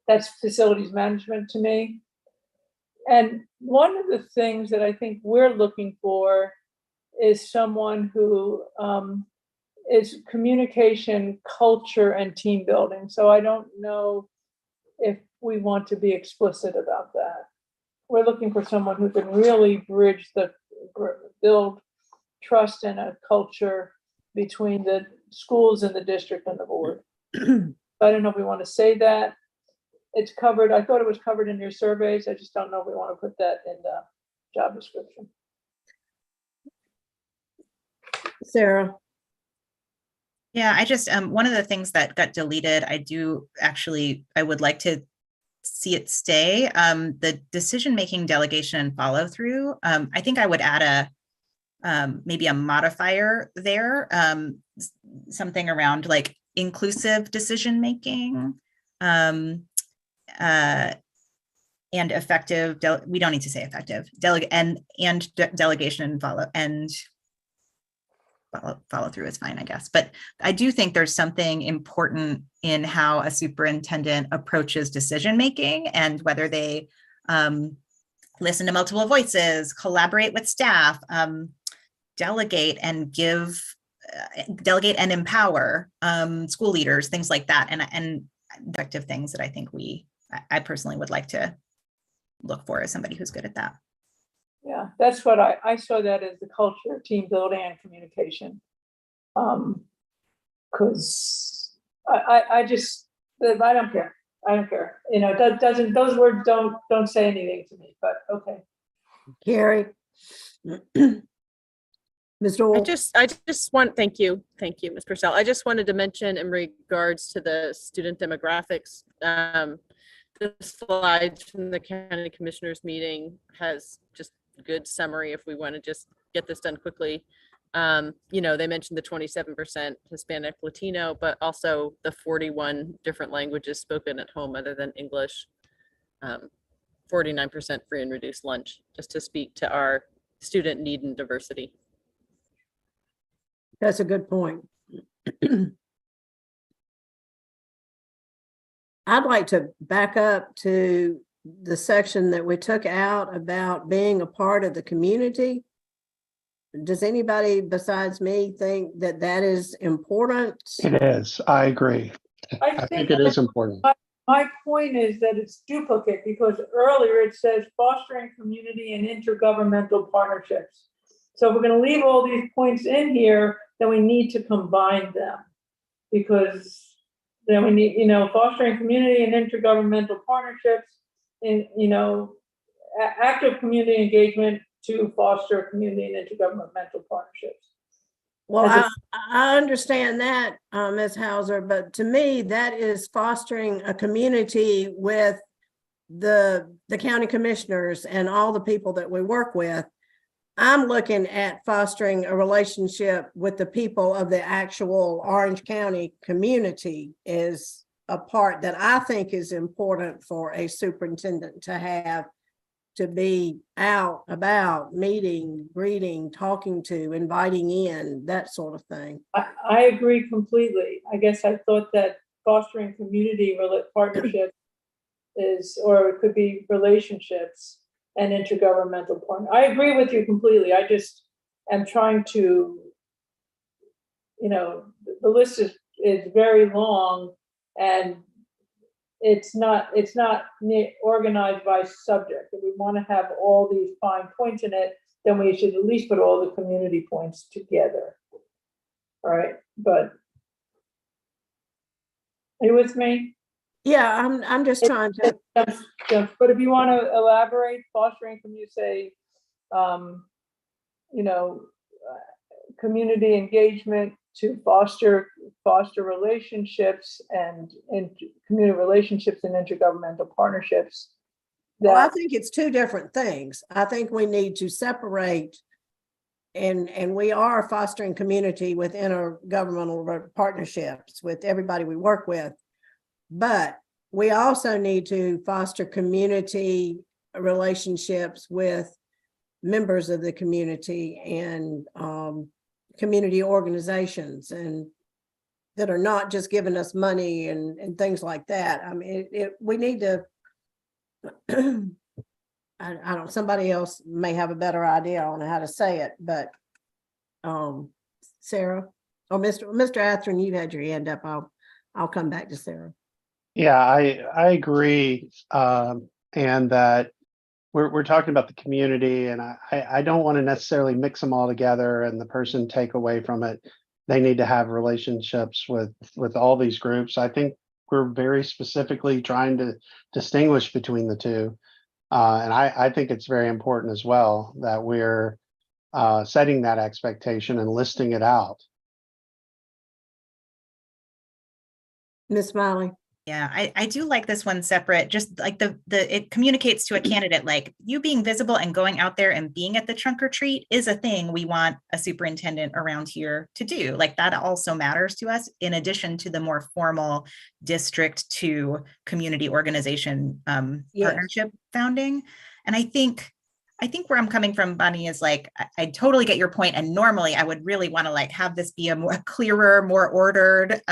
[SPEAKER 1] that's facilities management to me. And one of the things that I think we're looking for is someone who is communication, culture, and team building. So I don't know if we want to be explicit about that. We're looking for someone who can really build trust and a culture between the schools and the district and the board. I don't know if we want to say that. It's covered. I thought it was covered in your surveys. I just don't know if we want to put that in the job description.
[SPEAKER 4] Sarah.
[SPEAKER 3] Yeah, I just, one of the things that got deleted, I would like to see it stay. The decision-making, delegation, and follow through. I think I would add maybe a modifier there, something around like inclusive decision-making, and effective, we don't need to say effective, delegation and follow through is fine, I guess. But I do think there's something important in how a superintendent approaches decision-making and whether they listen to multiple voices, collaborate with staff, delegate and empower school leaders, things like that, and effective things that I think I personally would like to look for as somebody who's good at that.
[SPEAKER 1] Yeah, that's what I saw that as the culture, team building, and communication. Because I don't care. I don't care. Those words don't say anything to me, but okay.
[SPEAKER 4] Carrie. Ms. Dole.
[SPEAKER 8] I just want, thank you, Ms. Purcell. I just wanted to mention in regards to the student demographics, the slides from the county commissioners meeting has just good summary if we want to just get this done quickly. They mentioned the 27% Hispanic Latino, but also the 41 different languages spoken at home other than English. 49% free and reduced lunch, just to speak to our student need and diversity.
[SPEAKER 4] That's a good point. I'd like to back up to the section that we took out about being a part of the community. Does anybody besides me think that that is important?
[SPEAKER 6] It is. I agree. I think it is important.
[SPEAKER 1] My point is that it's duplicate because earlier it says fostering community and intergovernmental partnerships. So if we're going to leave all these points in here, then we need to combine them because then we need, fostering community and intergovernmental partnerships and, active community engagement to foster community and intergovernmental partnerships.
[SPEAKER 4] Well,
[SPEAKER 1] As
[SPEAKER 4] I understand that, Ms. Hauser, but to me, that is fostering a community with the county commissioners and all the people that we work with. I'm looking at fostering a relationship with the people of the actual Orange County community is a part that I think is important for a superintendent to have, to be out about, meeting, greeting, talking to, inviting in, that sort of thing.
[SPEAKER 1] I agree completely. I guess I thought that fostering community partnership is, or it could be relationships and intergovernmental partner. I agree with you completely. I just am trying to, the list is very long and it's not organized by subject. If we want to have all these fine points in it, then we should at least put all the community points together. All right, but are you with me?
[SPEAKER 4] Yeah, I'm just trying to.
[SPEAKER 1] But if you want to elaborate, fostering, can you say, community engagement to foster relationships and community relationships and intergovernmental partnerships.
[SPEAKER 4] Well, I think it's two different things. I think we need to separate, and we are fostering community with intergovernmental partnerships with everybody we work with. But we also need to foster community relationships with members of the community and community organizations, and that are not just giving us money and things like that. I mean, we need to, I don't, somebody else may have a better idea on how to say it, but Sarah, or Mr. Atherton, you had your hand up. I'll come back to Sarah.
[SPEAKER 6] Yeah, I agree. And that we're talking about the community, and I don't want to necessarily mix them all together and the person take away from it. They need to have relationships with all these groups. I think we're very specifically trying to distinguish between the two. And I think it's very important as well that we're setting that expectation and listing it out.
[SPEAKER 4] Ms. Smiley.
[SPEAKER 3] Yeah, I do like this one separate, just like it communicates to a candidate, like you being visible and going out there and being at the trunk or treat is a thing we want a superintendent around here to do. Like that also matters to us in addition to the more formal district to community organization partnership founding. And I think where I'm coming from, Bunny, is like, I totally get your point. And normally I would really want to like have this be a more clearer, more ordered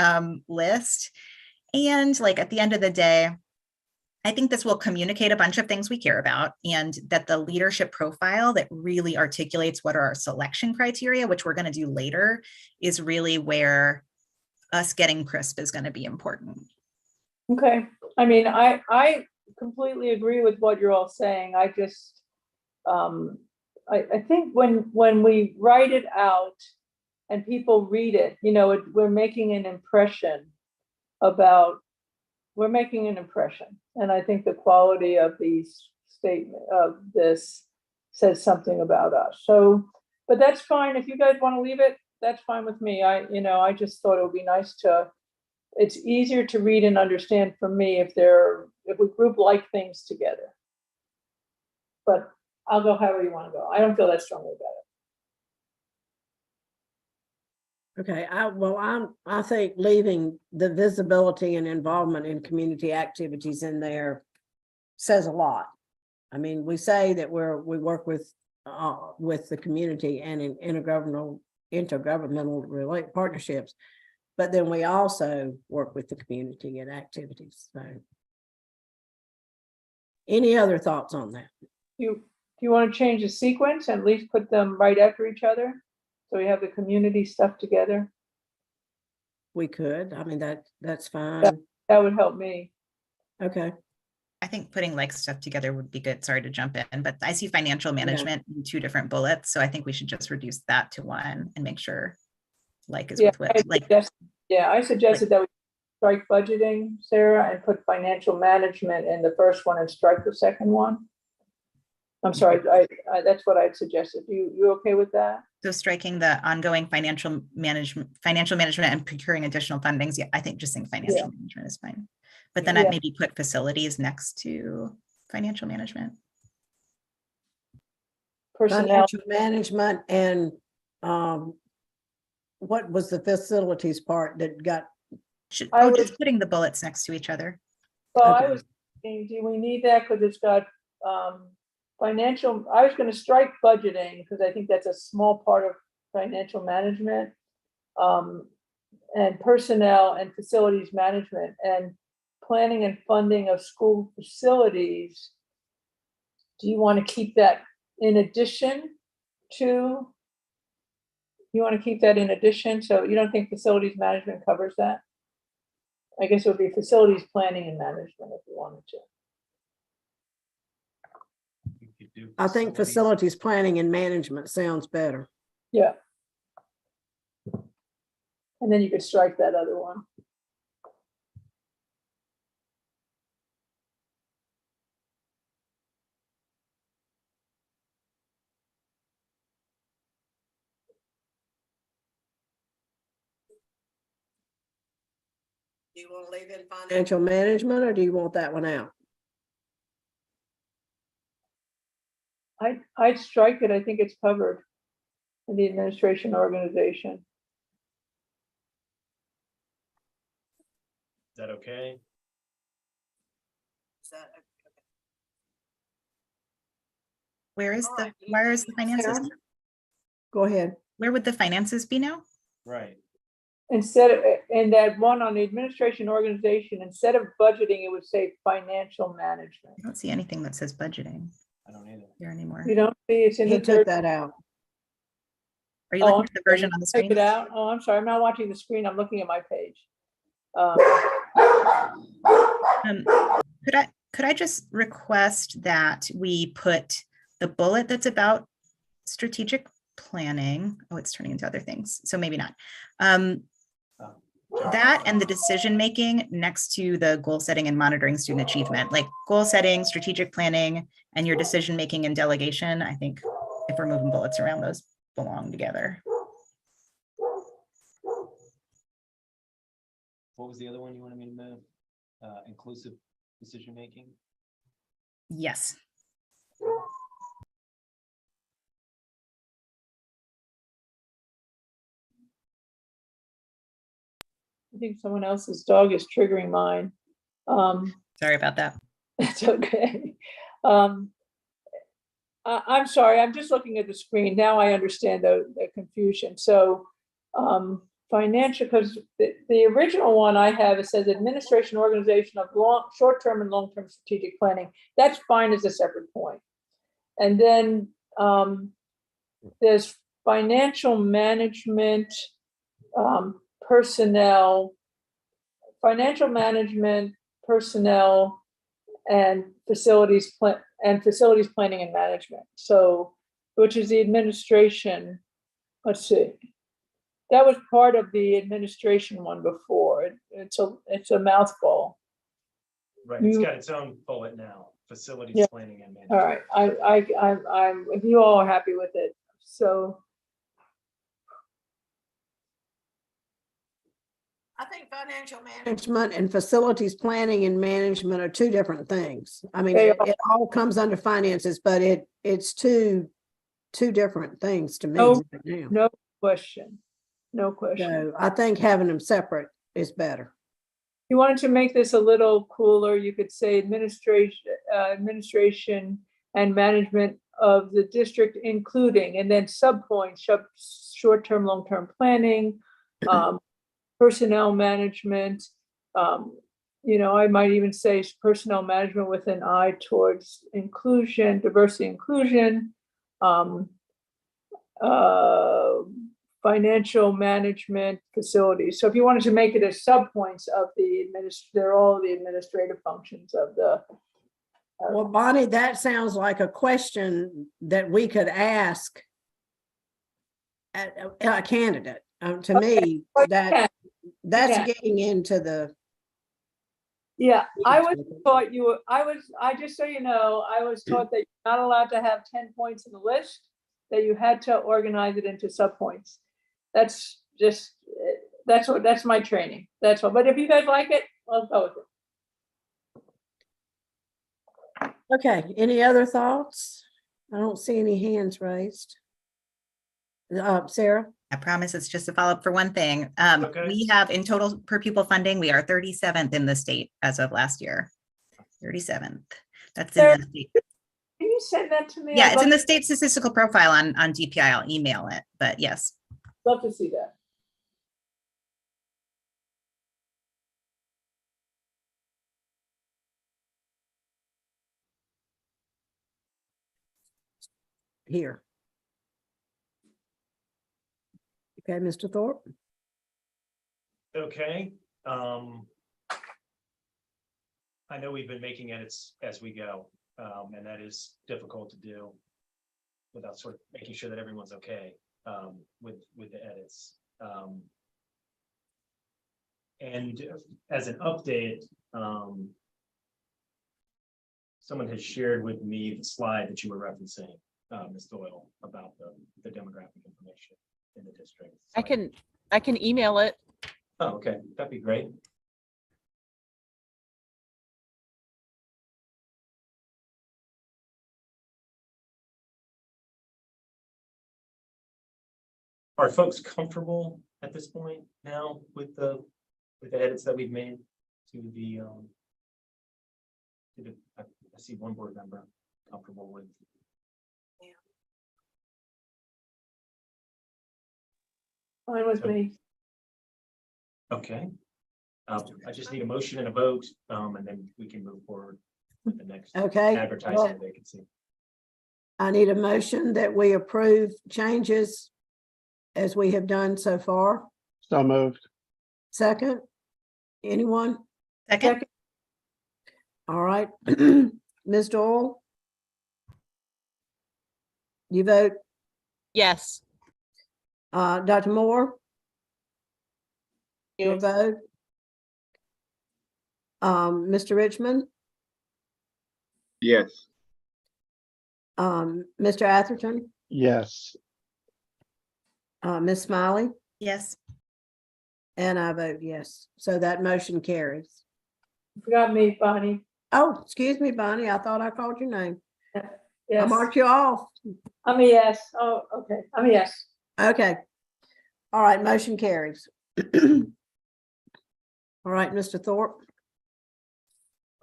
[SPEAKER 3] list. And like at the end of the day, I think this will communicate a bunch of things we care about, and that the leadership profile that really articulates what are our selection criteria, which we're going to do later, is really where us getting crisp is going to be important.
[SPEAKER 1] Okay. I mean, I completely agree with what you're all saying. I just, I think when we write it out and people read it, we're making an impression. We're making an impression, and I think the quality of these statement of this says something about us. So, but that's fine. If you guys want to leave it, that's fine with me. I just thought it would be nice to. It's easier to read and understand for me if we group like things together. But I'll go however you want to go. I don't feel that strongly about it.
[SPEAKER 4] Okay, I think leaving the visibility and involvement in community activities in there says a lot. I mean, we say that we work with the community and in intergovernmental partnerships, but then we also work with the community in activities. So, any other thoughts on that?
[SPEAKER 1] Do you want to change the sequence and at least put them right after each other? So we have the community stuff together.
[SPEAKER 4] We could. I mean, that's fine.
[SPEAKER 1] That would help me.
[SPEAKER 4] Okay.
[SPEAKER 3] I think putting like stuff together would be good. Sorry to jump in, but I see financial management in 2 different bullets. So I think we should just reduce that to 1 and make sure like is with like.
[SPEAKER 1] I suggested that we strike budgeting, Sarah, and put financial management in the first one and strike the second one. I'm sorry, that's what I'd suggested. You okay with that?
[SPEAKER 3] So striking the ongoing financial management and procuring additional fundings. Yeah, I think just saying financial management is fine. But then I'd maybe put facilities next to financial management.
[SPEAKER 1] Personnel.
[SPEAKER 4] Financial management and what was the facilities part that got?
[SPEAKER 3] Just putting the bullets next to each other.
[SPEAKER 1] Well,
[SPEAKER 4] Okay.
[SPEAKER 1] I was thinking, do we need that? Because it's got financial, I was going to strike budgeting because I think that's a small part of financial management, and personnel and facilities management and planning and funding of school facilities. Do you want to keep that in addition to? You want to keep that in addition? So you don't think facilities management covers that? I guess it would be facilities planning and management if you wanted to.
[SPEAKER 4] I think facilities planning and management sounds better.
[SPEAKER 1] Yeah. And then you could strike that other one.
[SPEAKER 4] Do you want to leave in financial management or do you want that one out?
[SPEAKER 1] I'd strike it. I think it's covered in the administration organization.
[SPEAKER 2] Is that okay?
[SPEAKER 3] Where is the finances?
[SPEAKER 4] Go ahead.
[SPEAKER 3] Where would the finances be now?
[SPEAKER 2] Right.
[SPEAKER 1] Instead of, in that one on the administration organization, instead of budgeting, it would say financial management.
[SPEAKER 3] I don't see anything that says budgeting
[SPEAKER 2] I don't either.
[SPEAKER 3] here anymore.
[SPEAKER 1] You don't see it's in
[SPEAKER 4] He
[SPEAKER 1] the
[SPEAKER 4] took
[SPEAKER 1] third.
[SPEAKER 4] that out.
[SPEAKER 3] Are you looking at the version on the
[SPEAKER 1] Take
[SPEAKER 3] screen?
[SPEAKER 1] it out. Oh, I'm sorry. I'm not watching the screen. I'm looking at my page.
[SPEAKER 3] Could I just request that we put the bullet that's about strategic planning? Oh, it's turning into other things, so maybe not. That and the decision making next to the goal setting and monitoring student achievement, like goal setting, strategic planning, and your decision making and delegation. I think if we're moving bullets around, those belong together.
[SPEAKER 2] What was the other one you wanted me to move? Inclusive decision making?
[SPEAKER 3] Yes.
[SPEAKER 1] I think someone else's dog is triggering mine.
[SPEAKER 3] Sorry about that.
[SPEAKER 1] It's okay. I'm sorry, I'm just looking at the screen. Now I understand the confusion. So financial, because the original one I have, it says administration organization of short-term and long-term strategic planning. That's fine as a separate point. And then there's financial management, personnel, financial management, personnel, and facilities planning and management. So, which is the administration. Let's see. That was part of the administration one before. It's a mouthful.
[SPEAKER 2] Right, it's got its own bullet now, facilities
[SPEAKER 1] Yeah.
[SPEAKER 2] planning and management.
[SPEAKER 1] All right, I'm if you all are happy with it. So
[SPEAKER 4] I think financial management and facilities planning and management are 2 different things. I mean,
[SPEAKER 1] They
[SPEAKER 4] it all comes under finances, but it's two different things to me
[SPEAKER 1] No.
[SPEAKER 4] right now.
[SPEAKER 1] no question. No question.
[SPEAKER 4] So I think having them separate is better.
[SPEAKER 1] you wanted to make this a little cooler, you could say administration and management of the district, including, and then subpoints, short-term, long-term planning, personnel management. I might even say personnel management with an eye towards inclusion, diversity, inclusion, financial management, facilities. So if you wanted to make it as subpoints of they're all the administrative functions of the.
[SPEAKER 4] Well, Bonnie, that sounds like a question that we could ask a candidate. To me, that's
[SPEAKER 1] Yeah.
[SPEAKER 4] getting into the.
[SPEAKER 1] Yeah, I was taught I just so you know, I was taught that you're not allowed to have 10 points in the list, that you had to organize it into subpoints. That's my training. That's all. But if you guys like it, I'll go with it.
[SPEAKER 4] Okay, any other thoughts? I don't see any hands raised. Sarah?
[SPEAKER 3] I promise it's just a follow-up for one thing.
[SPEAKER 2] Okay.
[SPEAKER 3] We have in total per pupil funding, we are 37th in the state as of last year. 37th. That's in the state.
[SPEAKER 1] Can you send that to me?
[SPEAKER 3] Yeah,
[SPEAKER 1] I'd
[SPEAKER 3] it's in
[SPEAKER 1] love-
[SPEAKER 3] the state statistical profile on DPI. I'll email it, but yes.
[SPEAKER 1] Love to see that.
[SPEAKER 4] Here. Okay, Mr. Thorpe?
[SPEAKER 2] Okay. I know we've been making edits as we go, and that is difficult to do without sort of making sure that everyone's okay with the edits. And as an update, someone has shared with me the slide that you were referencing, Ms. Doyle, about the demographic information in the district.
[SPEAKER 8] I can email it.
[SPEAKER 2] Oh, okay, that'd be great. Are folks comfortable at this point now with the edits that we've made to the I see one board member comfortable with.
[SPEAKER 1] Fine with me.
[SPEAKER 2] Okay. I just need a motion and a vote, and then we can move forward with the next
[SPEAKER 4] Okay.
[SPEAKER 2] advertising vacancy.
[SPEAKER 4] I need a motion that we approve changes as we have done so far.
[SPEAKER 6] So moved.
[SPEAKER 4] Second? Anyone?
[SPEAKER 3] Second,
[SPEAKER 4] All right. Ms. Doyle? You vote?
[SPEAKER 8] Yes.
[SPEAKER 4] Dr. Moore? Your vote? Mr. Richmond?
[SPEAKER 5] Yes.
[SPEAKER 4] Mr. Atherton?
[SPEAKER 6] Yes.
[SPEAKER 4] Ms. Smiley?
[SPEAKER 3] yes.
[SPEAKER 4] And I vote yes. So that motion carries.
[SPEAKER 1] You forgot me, Bonnie.
[SPEAKER 4] Oh, excuse me, Bonnie. I thought I called your name. I
[SPEAKER 1] Yes,
[SPEAKER 4] marked you off.
[SPEAKER 1] I'm a yes. Oh, okay, I'm a yes.
[SPEAKER 4] Okay. All right, motion carries. All right, Mr. Thorpe.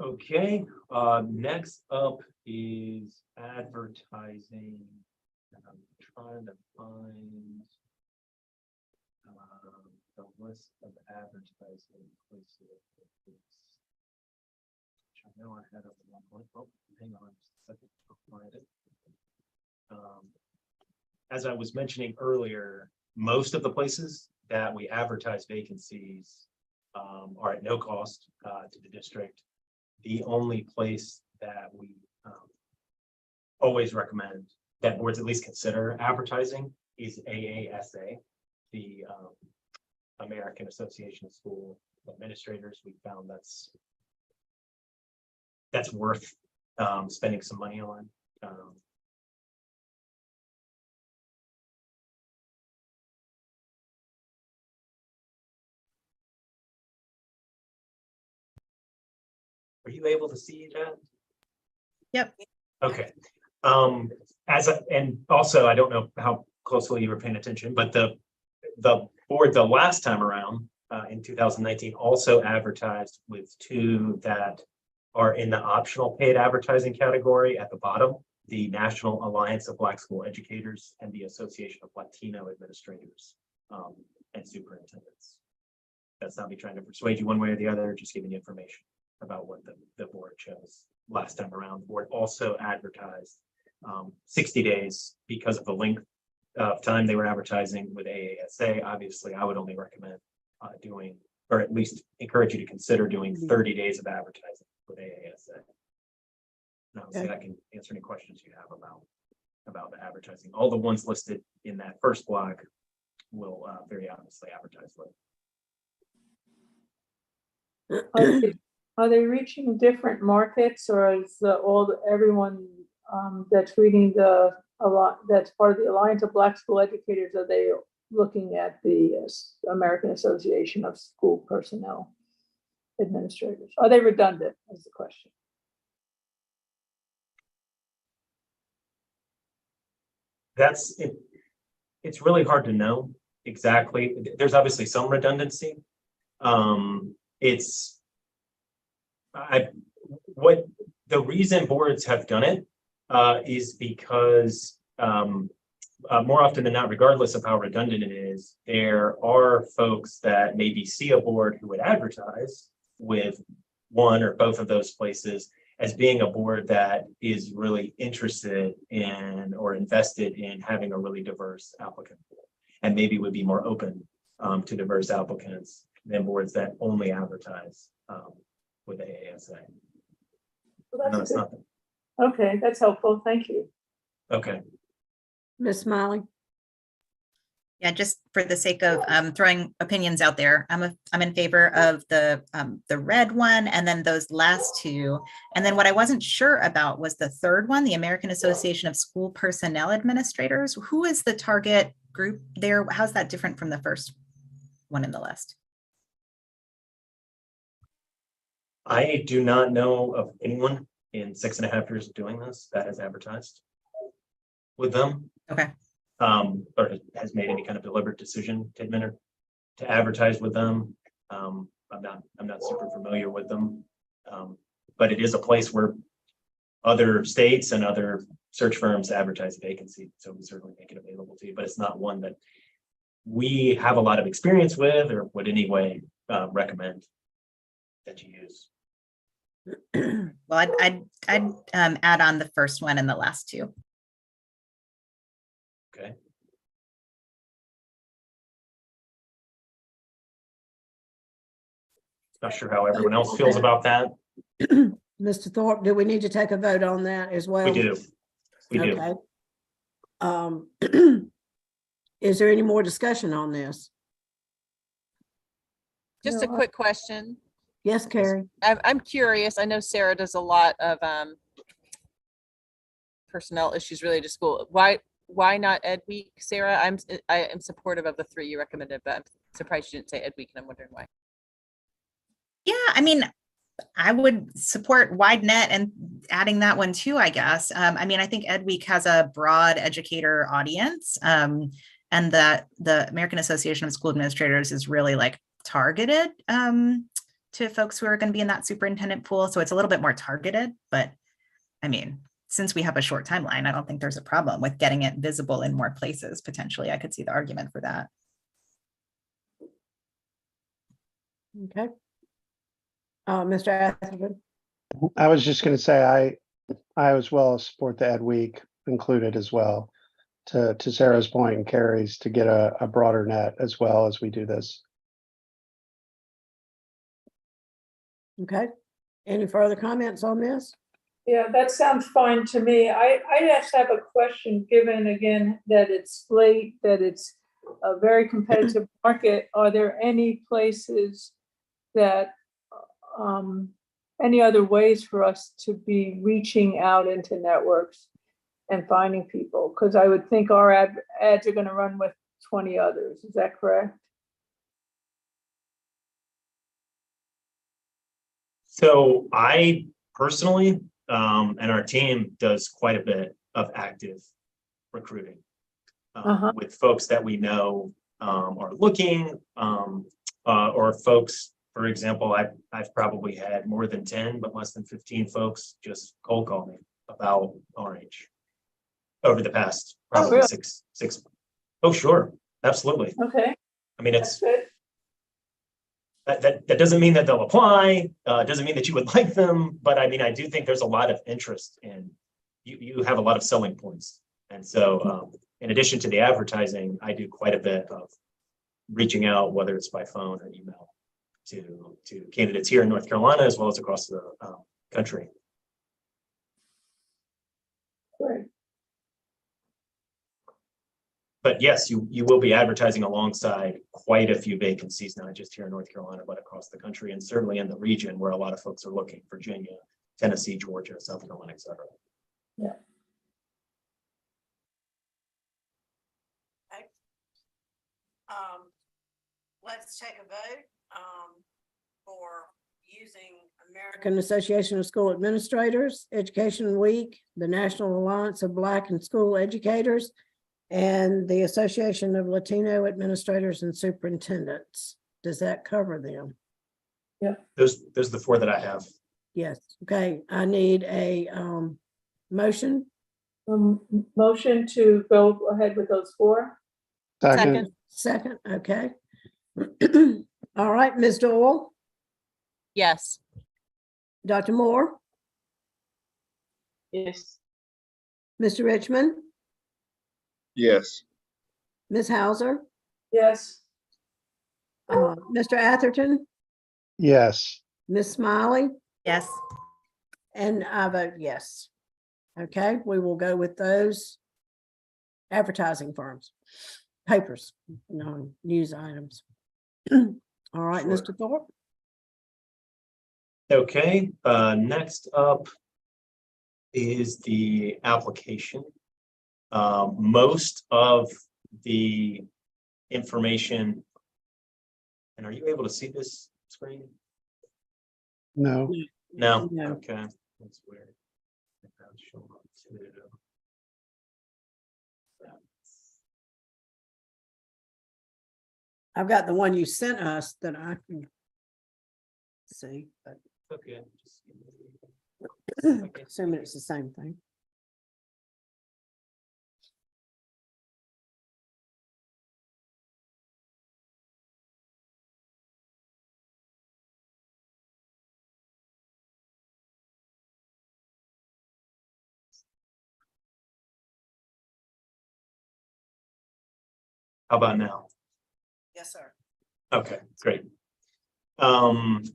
[SPEAKER 2] Okay, next up is advertising. And I'm trying to find the list of advertising places. Which I know I had up at one point. Oh, hang on just a second. I'll find it. As I was mentioning earlier, most of the places that we advertise vacancies are at no cost to the district. The only place that we always recommend that boards at least consider advertising is AASA, the American Association of School Administrators. We found that's worth spending some money on. Are you able to see that?
[SPEAKER 3] Yep.
[SPEAKER 2] Okay. And also, I don't know how closely you were paying attention, but the board the last time around in 2019 also advertised with two that are in the optional paid advertising category at the bottom, the National Alliance of Black School Educators and the Association of Latino Administrators and Superintendents. That's not me trying to persuade you one way or the other, just giving you information about what the board chose last time around. The board also advertised 60 days because of the length of time they were advertising with AASA. Obviously, I would only recommend doing, or at least encourage you to consider doing 30 days of advertising with AASA. Now, so I can answer any questions you have about the advertising. All the ones listed in that first block will very obviously advertise with.
[SPEAKER 1] Are they reaching different markets, or is everyone that's reading that's part of the Alliance of Black School Educators, are they looking at the American Association of School Personnel Administrators? Are they redundant, is the question.
[SPEAKER 2] That's it. It's really hard to know exactly. There's obviously some redundancy. What the reason boards have done it is because more often than not, regardless of how redundant it is, there are folks that maybe see a board who would advertise with one or both of those places as being a board that is really interested in or invested in having a really diverse applicant pool, and maybe would be more open to diverse applicants than boards that only advertise with AASA.
[SPEAKER 1] Well,
[SPEAKER 2] No, it's not.
[SPEAKER 1] Okay, that's helpful. Thank you.
[SPEAKER 2] Okay.
[SPEAKER 4] Ms. Smiley?
[SPEAKER 3] Yeah, just for the sake of throwing opinions out there, I'm in favor of the red one and then those last two. And then what I wasn't sure about was the third one, the American Association of School Personnel Administrators. Who is the target group there? How's that different from the first one in the list?
[SPEAKER 2] I do not know of anyone in 6.5 years of doing this that has advertised with them.
[SPEAKER 3] Okay.
[SPEAKER 2] Or has made any kind of deliberate decision to advertise with them. I'm not super familiar with them. But it is a place where other states and other search firms advertise vacancy. So we certainly make it available to you, but it's not one that we have a lot of experience with or would anyway recommend that you use.
[SPEAKER 3] Well, I'd add on the first one and the last two.
[SPEAKER 2] Okay. Not sure how everyone else feels about that.
[SPEAKER 4] Mr. Thorpe, do we need to take a vote on that as well?
[SPEAKER 2] We do. We do.
[SPEAKER 4] Okay. Is there any more discussion on this?
[SPEAKER 8] Just a
[SPEAKER 1] No,
[SPEAKER 8] quick question.
[SPEAKER 4] Yes, Carrie?
[SPEAKER 8] I'm curious. I know Sarah does a lot of personnel issues related to school. Why not Ed Week, Sarah? I am supportive of the three you recommended, but I'm surprised you didn't say Ed Week, and I'm wondering why.
[SPEAKER 3] Yeah, I mean, I would support Wide Net and adding that one too, I guess. I mean, I think Ed Week has a broad educator audience, and that the American Association of School Administrators is really like targeted to folks who are going to be in that superintendent pool. So it's a little bit more targeted, but I mean, since we have a short timeline, I don't think there's a problem with getting it visible in more places. Potentially, I could see the argument for that.
[SPEAKER 4] Okay. Mr. Atherton?
[SPEAKER 6] I was just going to say, I as well support the Ed Week included as well, to Sarah's point and Carrie's, to get a broader net as well as we do this.
[SPEAKER 4] Okay. Any further comments on this?
[SPEAKER 1] Yeah, that sounds fine to me. I just have a question, given again that it's late, that it's a very competitive market. Are there any places that, any other ways for us to be reaching out into networks and finding people? Because I would think our ads are going to run with 20 others. Is that correct?
[SPEAKER 2] So I personally, and our team does quite a bit of active recruiting with folks that we know are looking, or folks, for example, I've probably had more than 10, but less than 15 folks just cold call me about RH over the past probably
[SPEAKER 1] really?
[SPEAKER 2] six. Oh, sure, absolutely.
[SPEAKER 1] Okay,
[SPEAKER 2] I mean,
[SPEAKER 1] that's
[SPEAKER 2] it's
[SPEAKER 1] good.
[SPEAKER 2] that doesn't mean that they'll apply. Doesn't mean that you would like them, but I mean, I do think there's a lot of interest in you have a lot of selling points. And so in addition to the advertising, I do quite a bit of reaching out, whether it's by phone or email, to candidates here in North Carolina as well as across the country.
[SPEAKER 1] Great.
[SPEAKER 2] But yes, you will be advertising alongside quite a few vacancies, not just here in North Carolina, but across the country, and certainly in the region where a lot of folks are looking: Virginia, Tennessee, Georgia, South Carolina, et cetera.
[SPEAKER 1] Yeah.
[SPEAKER 4] Let's take a vote for using American Association of School Administrators, Education Week, the National Alliance of Black and School Educators, and the Association of Latino Administrators and Superintendents. Does that cover them?
[SPEAKER 2] Those are the four that I have.
[SPEAKER 4] Yes. Okay. I need a motion.
[SPEAKER 1] Motion to go ahead with those four.
[SPEAKER 6] Second,
[SPEAKER 4] Second. Okay. All right, Ms. Doyle,
[SPEAKER 8] Yes.
[SPEAKER 4] Dr. Moore,
[SPEAKER 1] Yes.
[SPEAKER 4] Mr. Richmond,
[SPEAKER 5] Yes.
[SPEAKER 4] Ms. Hauser,
[SPEAKER 1] Yes.
[SPEAKER 4] Mr. Atherton,
[SPEAKER 6] yes.
[SPEAKER 4] Ms. Smiley,
[SPEAKER 3] Yes.
[SPEAKER 4] and I vote yes. Okay, we will go with those advertising firms, papers, no news items. All right,
[SPEAKER 2] Sure.
[SPEAKER 4] Mr. Thorpe.
[SPEAKER 2] Okay, next up is the application. Most of the information, and are you able to see this screen?
[SPEAKER 6] No,
[SPEAKER 2] No,
[SPEAKER 4] No.
[SPEAKER 2] okay, that's weird. That's showing up too.
[SPEAKER 4] I've got the one you sent us that I can see, but
[SPEAKER 2] Okay. Just give me- okay.
[SPEAKER 4] assuming it's the same thing.
[SPEAKER 2] How about now?
[SPEAKER 4] Yes, sir.
[SPEAKER 2] Okay, great.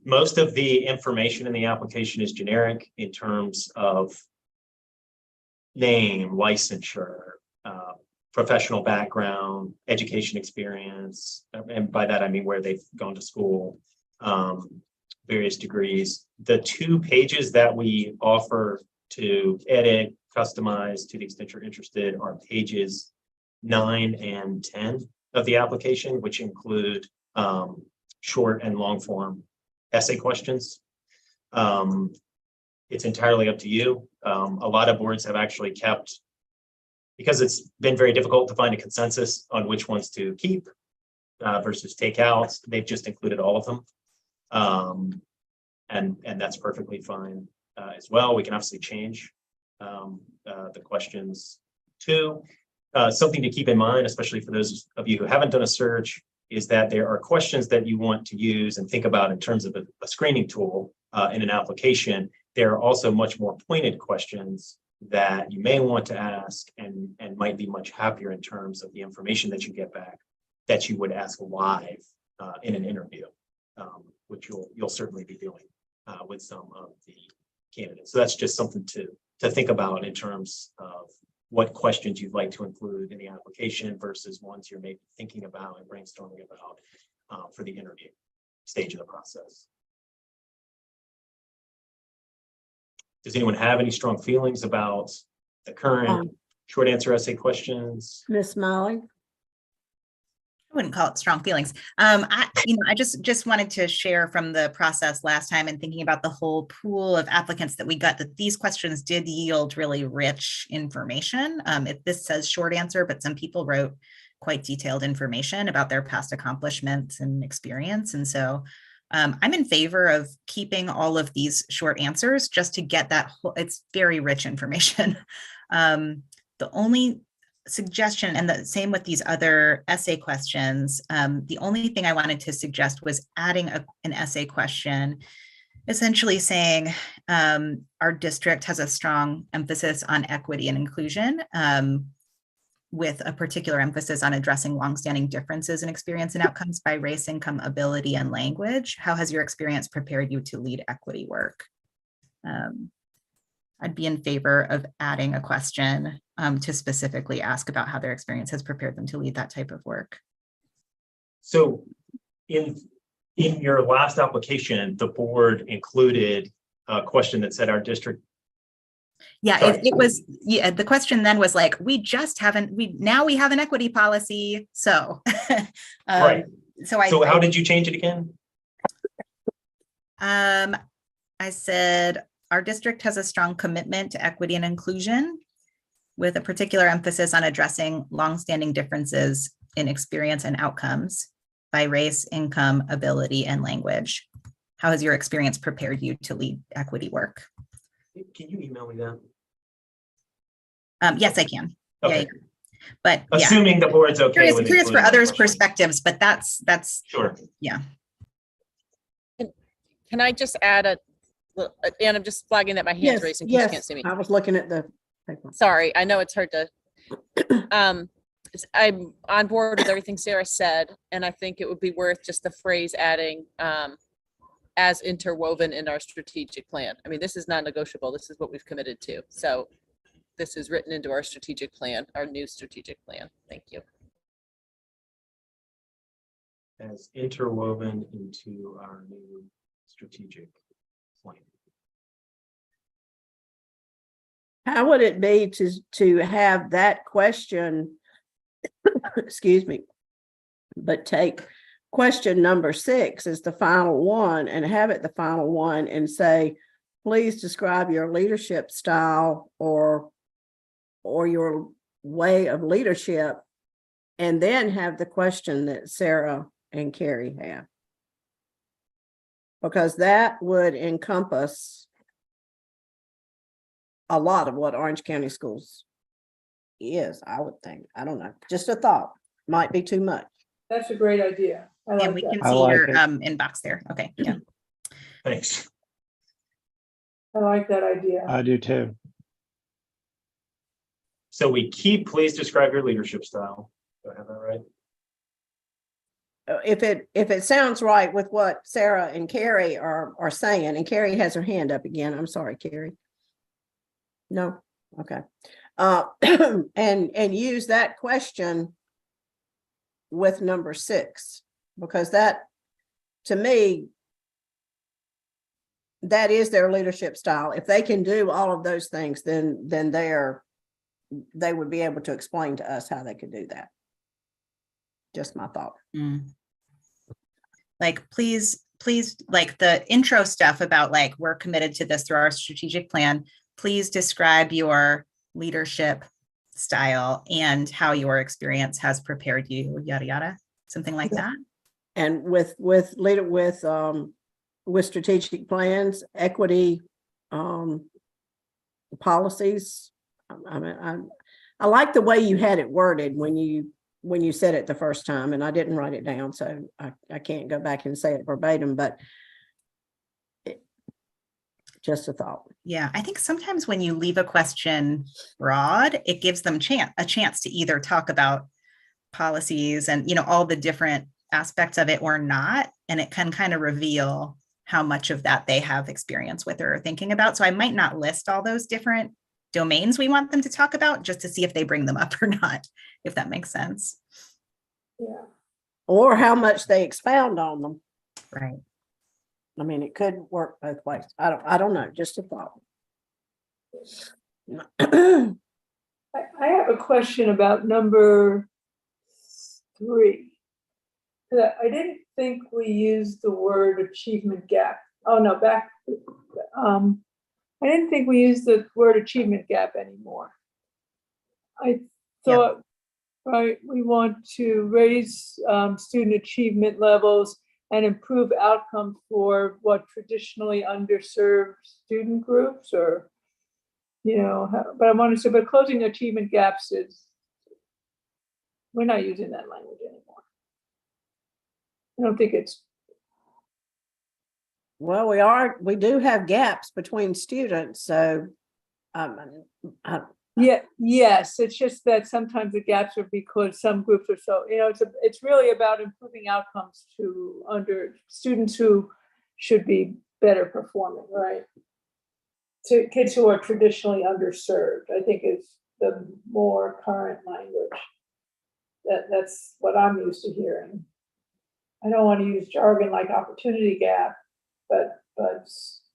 [SPEAKER 2] Most of the information in the application is generic in terms of name, licensure, professional background, education experience, and by that I mean where they've gone to school, various degrees. The 2 pages that we offer to edit, customize to the extent you're interested are pages 9 and 10 of the application, which include short and long form essay questions. It's entirely up to you. A lot of boards have actually kept, because it's been very difficult to find a consensus on which ones to keep versus take out, they've just included all of them. And that's perfectly fine as well. We can obviously change the questions too. Something to keep in mind, especially for those of you who haven't done a search, is that there are questions that you want to use and think about in terms of a screening tool in an application. There are also much more pointed questions that you may want to ask and might be much happier in terms of the information that you get back that you would ask live in an interview, which you'll certainly be doing with some of the candidates. So that's just something to think about in terms of what questions you'd like to include in the application versus ones you're maybe thinking about and brainstorming about for the interview stage of the process. Does anyone have any strong feelings about the current short answer essay questions?
[SPEAKER 4] Ms. Smiley.
[SPEAKER 3] I wouldn't call it strong feelings. I just wanted to share from the process last time and thinking about the whole pool of applicants that we got, that these questions did yield really rich information. This says short answer, but some people wrote quite detailed information about their past accomplishments and experience. And so I'm in favor of keeping all of these short answers just to get that whole, it's very rich information. The only suggestion, and the same with these other essay questions, the only thing I wanted to suggest was adding an essay question, essentially saying our district has a strong emphasis on equity and inclusion, with a particular emphasis on addressing longstanding differences in experience and outcomes by race, income, ability, and language. How has your experience prepared you to lead equity work? I'd be in favor of adding a question to specifically ask about how their experience has prepared them to lead that type of work.
[SPEAKER 2] So in your last application, the board included a question that said our district.
[SPEAKER 3] Yeah,
[SPEAKER 2] Sorry.
[SPEAKER 3] it was, yeah, the question then was like, we have an equity policy. So,
[SPEAKER 2] Right.
[SPEAKER 3] So
[SPEAKER 2] how did you change it again?
[SPEAKER 3] I said, our district has a strong commitment to equity and inclusion with a particular emphasis on addressing longstanding differences in experience and outcomes by race, income, ability, and language. How has your experience prepared you to lead equity work?
[SPEAKER 2] Can you email me that?
[SPEAKER 3] Yes, I can.
[SPEAKER 2] Okay.
[SPEAKER 3] Yeah. But yeah,
[SPEAKER 2] Assuming the board's okay
[SPEAKER 3] curious,
[SPEAKER 2] with
[SPEAKER 3] curious for
[SPEAKER 2] including that
[SPEAKER 3] others'
[SPEAKER 2] question.
[SPEAKER 3] perspectives, but that's
[SPEAKER 2] Sure.
[SPEAKER 3] yeah.
[SPEAKER 8] Can I just add and I'm just flagging that my hand's
[SPEAKER 4] Yes,
[SPEAKER 8] raised in case you can't
[SPEAKER 4] yes,
[SPEAKER 8] see me.
[SPEAKER 4] I was looking at the paper.
[SPEAKER 8] Sorry, I know it's hard to. I'm on board with everything Sarah said, and I think it would be worth just the phrase adding as interwoven in our strategic plan. I mean, this is not negotiable. This is what we've committed to. So this is written into our strategic plan, our new strategic plan. Thank you.
[SPEAKER 2] As interwoven into our new strategic plan.
[SPEAKER 4] How would it be to have that question, excuse me, but take question number 6 as the final one and have it the final one and say, please describe your leadership style or your way of leadership, and then have the question that Sarah and Carrie have. Because that would encompass a lot of what Orange County Schools is, I would think. I don't know. Just a thought. Might be too much.
[SPEAKER 1] That's a great idea. I
[SPEAKER 3] And
[SPEAKER 1] like
[SPEAKER 3] we
[SPEAKER 1] that.
[SPEAKER 3] can
[SPEAKER 6] I
[SPEAKER 3] see
[SPEAKER 6] like
[SPEAKER 3] your
[SPEAKER 6] it.
[SPEAKER 3] inbox there. Okay, yeah.
[SPEAKER 2] Thanks.
[SPEAKER 1] I like that idea.
[SPEAKER 6] I do too.
[SPEAKER 2] So we keep, please describe your leadership style. Do I have that right?
[SPEAKER 4] If it sounds right with what Sarah and Carrie are saying, and Carrie has her hand up again. I'm sorry, Carrie. No? Okay. And use that question with number 6, because that, to me, that is their leadership style. If they can do all of those things, then they would be able to explain to us how they could do that. Just my thought.
[SPEAKER 3] Like, please, like the intro stuff about like, we're committed to this through our strategic plan. Please describe your leadership style and how your experience has prepared you, yada, yada, something like that.
[SPEAKER 4] And with strategic plans, equity, policies. I mean, I like the way you had it worded when you said it the first time, and I didn't write it down, so I can't go back and say it verbatim, but just a thought.
[SPEAKER 3] Yeah, I think sometimes when you leave a question broad, it gives them a chance to either talk about policies and, all the different aspects of it or not. And it can kind of reveal how much of that they have experience with or are thinking about. So I might not list all those different domains we want them to talk about just to see if they bring them up or not, if that makes sense.
[SPEAKER 1] Yeah.
[SPEAKER 4] Or how much they expound on them.
[SPEAKER 3] Right.
[SPEAKER 4] I mean, it could work both ways. I don't know, just a thought.
[SPEAKER 1] I have a question about number 3. I didn't think we used the word achievement gap. Oh, no, I didn't think we used the word achievement gap anymore. I thought right? We want to raise student achievement levels and improve outcomes for what traditionally underserved student groups or, but I want to say, but closing achievement gaps is, we're not using that language anymore. I don't think it's,
[SPEAKER 4] Well, we do have gaps between students, so
[SPEAKER 1] yes, it's just that sometimes the gaps are because some groups are so, it's really about improving outcomes to students who should be better performing, right? To kids who are traditionally underserved, I think is the more current language. That's what I'm used to hearing. I don't want to use jargon like opportunity gap, but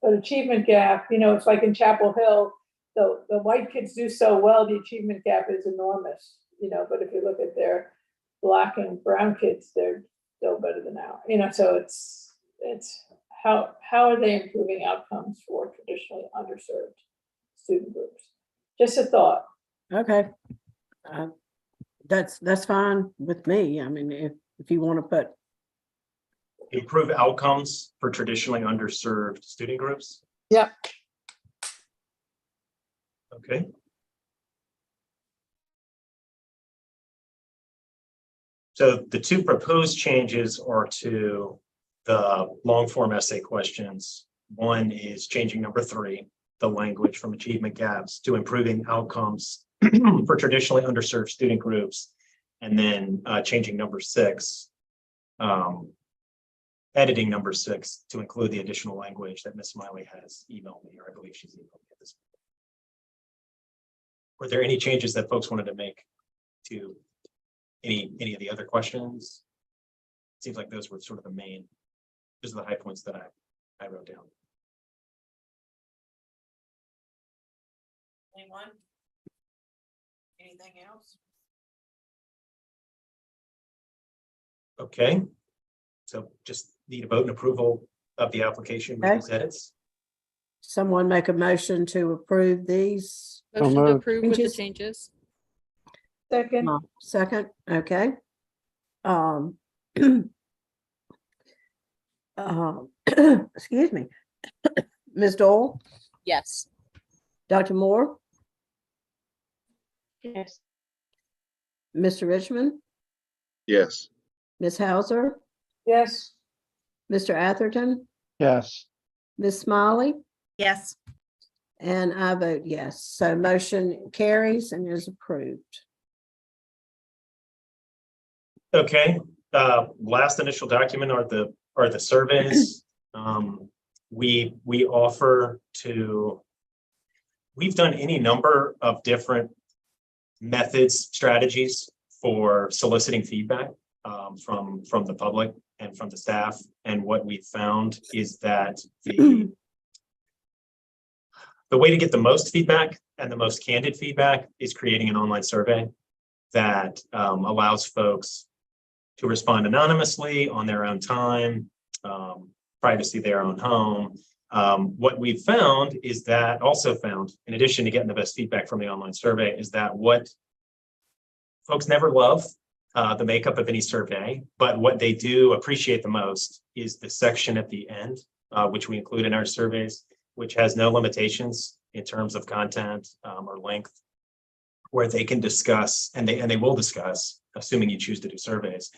[SPEAKER 1] achievement gap, it's like in Chapel Hill, the white kids do so well, the achievement gap is enormous, but if you look at their Black and brown kids, they're still better than ours, so it's how are they improving outcomes for traditionally underserved student groups? Just a thought.
[SPEAKER 4] okay. That's fine with me. I mean, if you want to put,
[SPEAKER 2] Improve outcomes for traditionally underserved student groups.
[SPEAKER 1] Yep.
[SPEAKER 2] Okay. So the two proposed changes are to the long form essay questions. One is changing number 3, the language from achievement gaps to improving outcomes for traditionally underserved student groups. And then changing number 6, editing number 6 to include the additional language that Ms. Smiley has emailed me, or I believe she's emailed me at this point. Were there any changes that folks wanted to make to any of the other questions? Seems like those were sort of those are the high points that I wrote down.
[SPEAKER 4] anyone? Anything else?
[SPEAKER 2] Okay. So just need a vote and approval of the application with
[SPEAKER 4] Okay.
[SPEAKER 2] these edits.
[SPEAKER 4] Someone make a motion to approve these.
[SPEAKER 8] Motion to
[SPEAKER 6] moved.
[SPEAKER 8] approve with the
[SPEAKER 4] Changes?
[SPEAKER 8] changes.
[SPEAKER 1] Second,
[SPEAKER 4] Second, okay. Excuse me. Ms. Dole,
[SPEAKER 8] Yes.
[SPEAKER 4] Dr. Moore,
[SPEAKER 1] yes,
[SPEAKER 4] Mr. Richmond,
[SPEAKER 5] Yes.
[SPEAKER 4] Ms. Hauser,
[SPEAKER 1] yes,
[SPEAKER 4] Mr. Atherton,
[SPEAKER 6] Yes.
[SPEAKER 4] Ms. Smiley,
[SPEAKER 3] Yes.
[SPEAKER 4] and I vote yes. So motion carries and is approved.
[SPEAKER 2] Okay, last initial document are the surveys. We offer to, we've done any number of different methods, strategies for soliciting feedback from the public and from the staff. And what we found is that the way to get the most feedback and the most candid feedback is creating an online survey that allows folks to respond anonymously on their own time, privacy their own home. What we've found is that in addition to getting the best feedback from the online survey, is that what folks never love the makeup of any survey, but what they do appreciate the most is the section at the end, which we include in our surveys, which has no limitations in terms of content or length, where they can discuss, and they will discuss, assuming you choose to do surveys,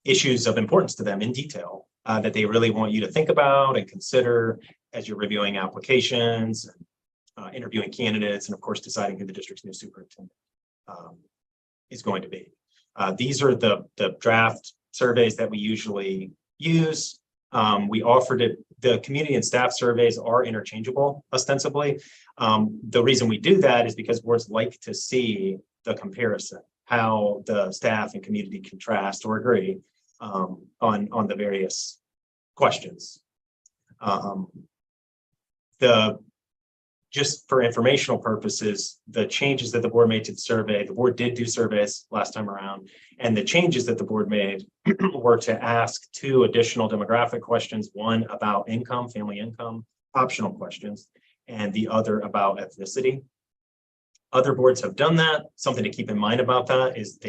[SPEAKER 2] issues of importance to them in detail that they really want you to think about and consider as you're reviewing applications, interviewing candidates, and of course, deciding who the district's new superintendent is going to be. These are the draft surveys that we usually use. We offered it, the community and staff surveys are interchangeable ostensibly. The reason we do that is because boards like to see the comparison, how the staff and community contrast or agree on the various questions. Just for informational purposes, the changes that the board made to the survey, the board did do surveys last time around, and the changes that the board made were to ask 2 additional demographic questions, one about income, family income, optional questions, and the other about ethnicity. Other boards have done that. Something to keep in mind about that is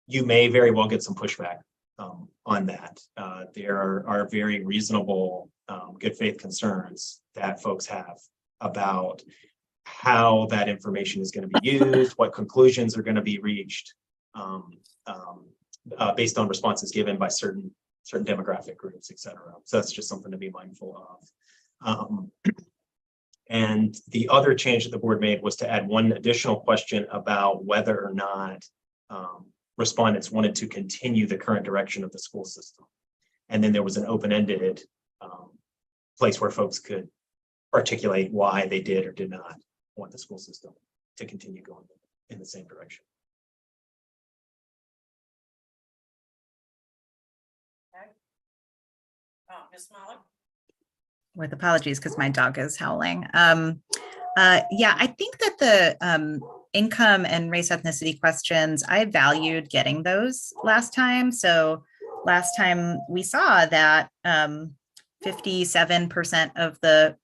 [SPEAKER 2] you may very well get some pushback on that. There are very reasonable good faith concerns that folks have about how that information is going to be used, what conclusions are going to be reached based on responses given by certain demographic groups, et cetera. So that's just something to be mindful of. And the other change that the board made was to add one additional question about whether or not respondents wanted to continue the current direction of the school system. And then there was an open-ended place where folks could articulate why they did or did not want the school system to continue going in the same direction.
[SPEAKER 4] Ms. Mahler?
[SPEAKER 3] With apologies, because my dog is howling. Yeah, I think that the income and race ethnicity questions, I valued getting those last time. So last time we saw that 57% of the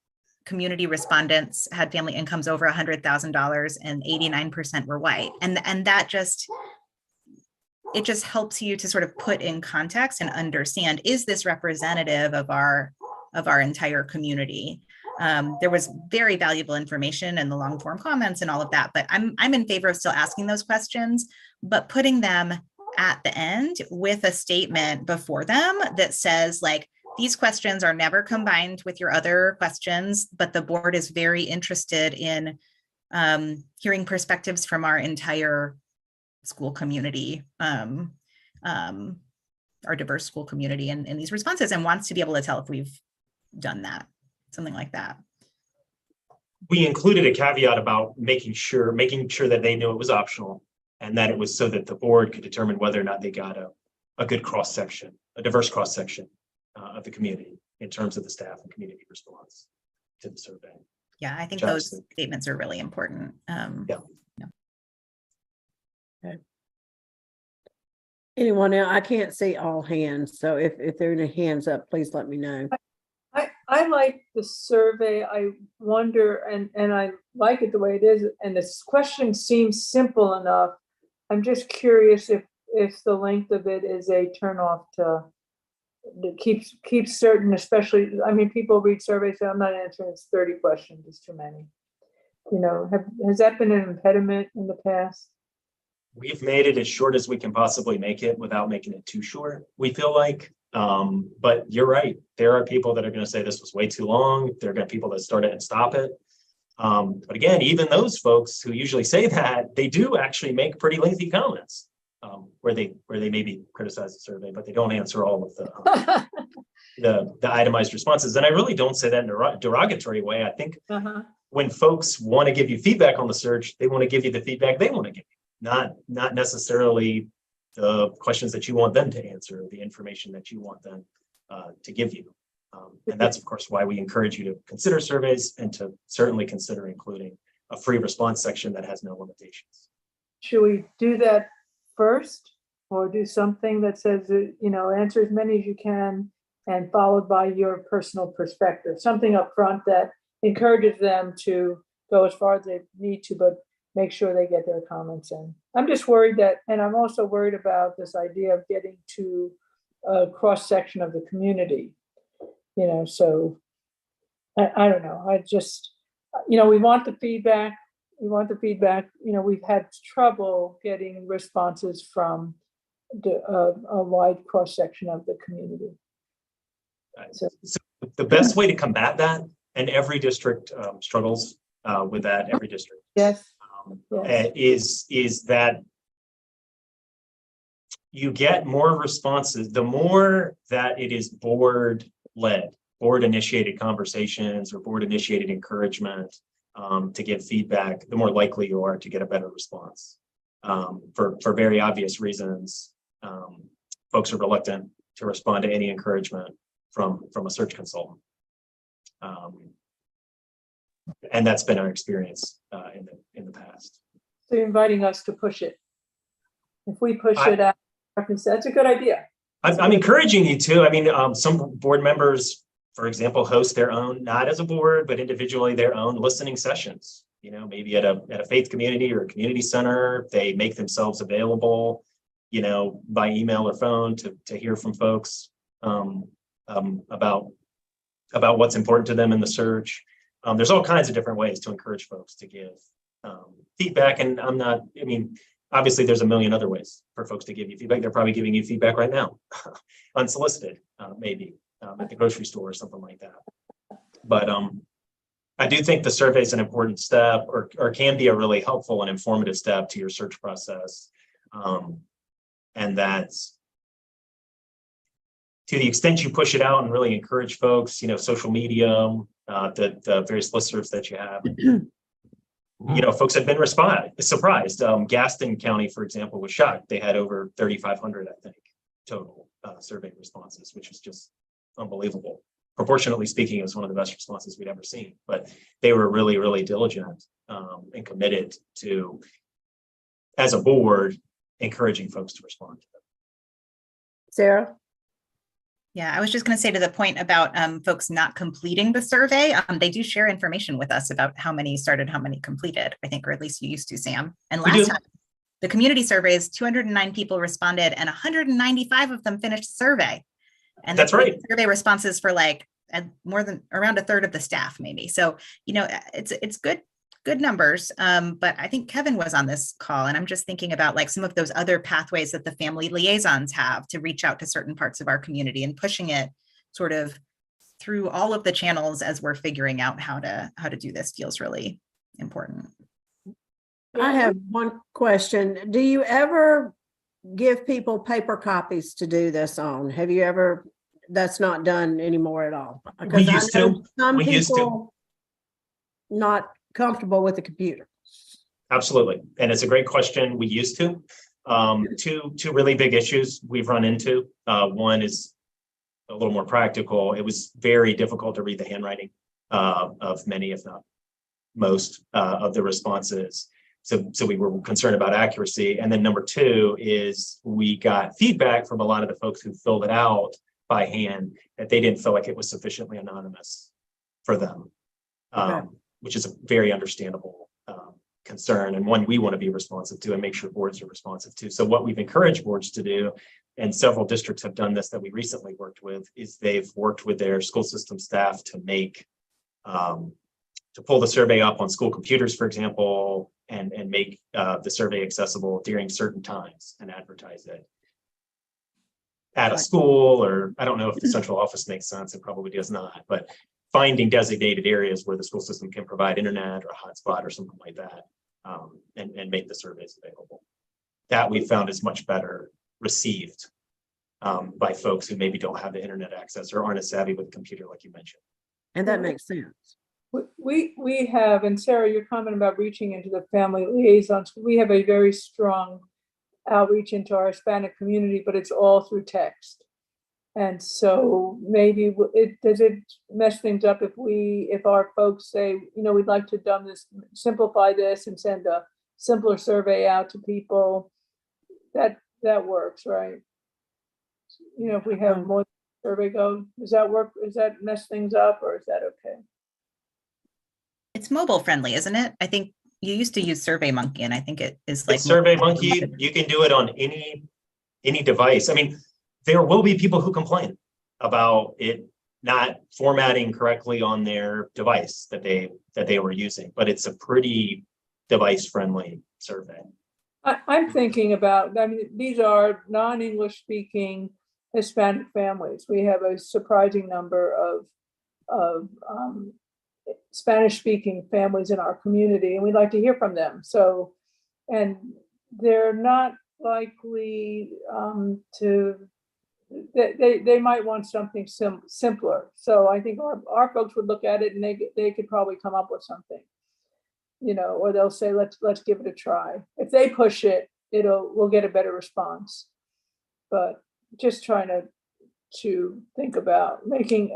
[SPEAKER 3] community respondents had family incomes over $100,000 and 89% were white. And that it just helps you to sort of put in context and understand, is this representative of our entire community? There was very valuable information in the long form comments and all of that, but I'm in favor of still asking those questions, but putting them at the end with a statement before them that says, like, these questions are never combined with your other questions, but the board is very interested in hearing perspectives from our entire school community, our diverse school community in these responses, and wants to be able to tell if we've done that, something like that.
[SPEAKER 2] We included a caveat about making sure that they knew it was optional and that it was so that the board could determine whether or not they got a good cross-section, a diverse cross-section of the community in terms of the staff and community response to the survey.
[SPEAKER 3] Yeah, I think
[SPEAKER 2] Which I
[SPEAKER 3] those
[SPEAKER 2] think-
[SPEAKER 3] statements are really important.
[SPEAKER 2] Yeah.
[SPEAKER 4] Anyone else? I can't see all hands, so if there are any hands up, please let me know.
[SPEAKER 1] I like the survey. I wonder, and I like it the way it is, and this question seems simple enough. I'm just curious if the length of it is a turnoff to keep certain, especially, I mean, people read surveys, say, I'm not answering, it's 30 questions, it's too many. You know, has that been an impediment in the past?
[SPEAKER 2] We've made it as short as we can possibly make it without making it too short, we feel like. But you're right. There are people that are going to say this was way too long. There are going to be people that start it and stop it. But again, even those folks who usually say that, they do actually make pretty lengthy comments where they maybe criticize the survey, but they don't answer all of the itemized responses. And I really don't say that in a derogatory way. I think when folks want to give you feedback on the search, they want to give you the feedback they want to give you, not necessarily the questions that you want them to answer, the information that you want them to give you. And that's, of course, why we encourage you to consider surveys and to certainly consider including a free response section that has no limitations.
[SPEAKER 1] Should we do that first, or do something that says, you know, answer as many as you can and followed by your personal perspective, something up front that encourages them to go as far as they need to, but make sure they get their comments in. I'm just worried that, and I'm also worried about this idea of getting to a cross-section of the community, you know, so I don't know. I just, you know, we want the feedback. You know, we've had trouble getting responses from a wide cross-section of the community.
[SPEAKER 2] So the best way to combat that, and every district struggles with that, every district.
[SPEAKER 1] Yes.
[SPEAKER 2] Is that you get more responses, the more that it is board-led, board-initiated conversations or board-initiated encouragement to give feedback, the more likely you are to get a better response. For very obvious reasons, folks are reluctant to respond to any encouragement from a search consultant. And that's been our experience in the past.
[SPEAKER 1] So you're inviting us to push it. If we push it out, that's a good idea.
[SPEAKER 2] I'm encouraging you to. I mean, some board members, for example, host their own, not as a board, but individually their own listening sessions you know, maybe at a faith community or a community center, they make themselves available, you know, by email or phone to hear from folks about what's important to them in the search. There's all kinds of different ways to encourage folks to give feedback. And obviously there's a million other ways for folks to give you feedback. They're probably giving you feedback right now, unsolicited, maybe at the grocery store or something like that. But I do think the survey is an important step, or can be a really helpful and informative step to your search process. And that's, to the extent you push it out and really encourage folks, you know, social media, the various listservs that you have, you know, folks have been surprised. Gaston County, for example, was shocked. They had over 3,500, I think, total survey responses, which is just unbelievable. Proportionately speaking, it was one of the best responses we'd ever seen, but they were really, really diligent and committed to, as a board, encouraging folks to respond to them.
[SPEAKER 4] Sarah?
[SPEAKER 3] Yeah, I was just going to say, to the point about folks not completing the survey, they do share information with us about how many started, how many completed, I think, or at least you used to, Sam. And last time, the community surveys, 209 people responded and 195 of them finished the survey. And
[SPEAKER 2] that's right.
[SPEAKER 3] Survey responses for like more than around a third of the staff, maybe. So, you know, it's good numbers. But I think Kevin was on this call, and I'm just thinking about like some of those other pathways that the family liaisons have to reach out to certain parts of our community, and pushing it sort of through all of the channels as we're figuring out how to do this feels really important.
[SPEAKER 4] I have one question. Do you ever give people paper copies to do this on? Have you ever, that's not done anymore at all? Because
[SPEAKER 2] We used to.
[SPEAKER 4] Some
[SPEAKER 2] We used to.
[SPEAKER 4] people not comfortable with the computer.
[SPEAKER 2] Absolutely. And it's a great question. We used to. Two really big issues we've run into. One is a little more practical. It was very difficult to read the handwriting of many, if not most, of the responses. So we were concerned about accuracy. And then number two is we got feedback from a lot of the folks who filled it out by hand that they didn't feel like it was sufficiently anonymous for them, which is a very understandable concern, and one we want to be responsive to and make sure boards are responsive to. So what we've encouraged boards to do, and several districts have done this that we recently worked with, is they've worked with their school system staff to make to pull the survey up on school computers, for example, and make the survey accessible during certain times and advertise it at a school, or I don't know if the central office makes sense. It probably does not, but finding designated areas where the school system can provide internet or a hotspot or something like that, and make the surveys available. That we found is much better received by folks who maybe don't have the internet access or aren't as savvy with the computer, like you mentioned.
[SPEAKER 4] And that makes sense.
[SPEAKER 1] We have, and Sarah, your comment about reaching into the family liaisons, we have a very strong outreach into our Hispanic community, but it's all through text. And so maybe does it mess things up if our folks say, you know, we'd like to simplify this and send a simpler survey out to people? That works, right? You know, if we have more survey go, does that work? Does that mess things up, or is that okay?
[SPEAKER 3] It's mobile friendly, isn't it? I think you used to use SurveyMonkey, and I think it is like
[SPEAKER 2] SurveyMonkey. You can do it on any device. I mean, there will be people who complain about it not formatting correctly on their device that they were using, but it's a pretty device-friendly survey.
[SPEAKER 1] I'm thinking about, I mean, these are non-English speaking Hispanic families. We have a surprising number of Spanish speaking families in our community, and we'd like to hear from them. So, and they're not likely they might want something simpler. So I think our folks would look at it and they could probably come up with something, you know, or they'll say, let's give it a try. If they push it, we'll get a better response. But just trying to think about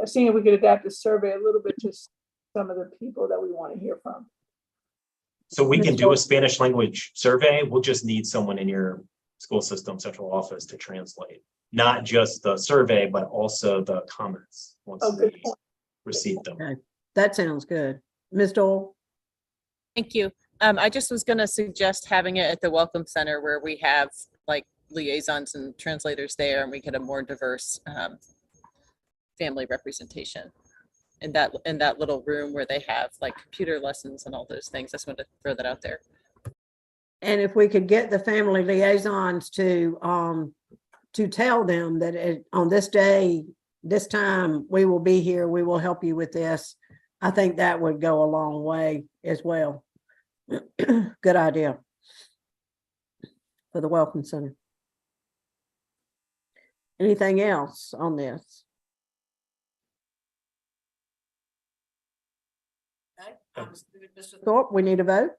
[SPEAKER 1] seeing if we could adapt the survey a little bit to some of the people that we want to hear from.
[SPEAKER 2] So we can do a Spanish language survey. We'll just need someone in your school system central office to translate, not just the survey, but also the comments once we receive them.
[SPEAKER 4] Okay. That sounds good. Ms. Dole?
[SPEAKER 8] Thank you. I just was gonna suggest having it at the Welcome Center where we have like liaisons and translators there, and we get a more diverse family representation in that little room where they have like computer lessons and all those things. I just wanted to throw that out there.
[SPEAKER 4] And if we could get the family liaisons to tell them that on this day, this time, we will be here, we will help you with this. I think that would go a long way as well. Good idea for the Welcome Center. Anything else on this? Mr. Thorpe, we need a vote?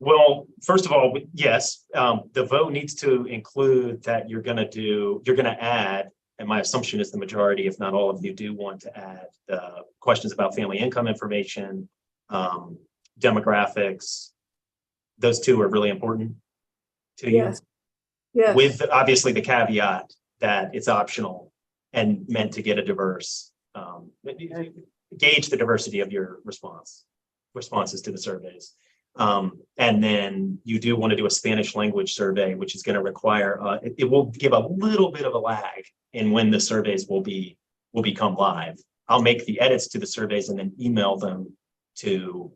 [SPEAKER 2] Well, first of all, yes, the vote needs to include that you're going to add, and my assumption is the majority, if not all of you, do want to add the questions about family income information, demographics. Those two are really important to you.
[SPEAKER 1] Yes. Yes.
[SPEAKER 2] With obviously the caveat that it's optional and meant to get a diverse, gauge the diversity of your responses to the surveys. And then you do want to do a Spanish language survey, which is going to require, it will give a little bit of a lag in when the surveys will become live. I'll make the edits to the surveys and then email them to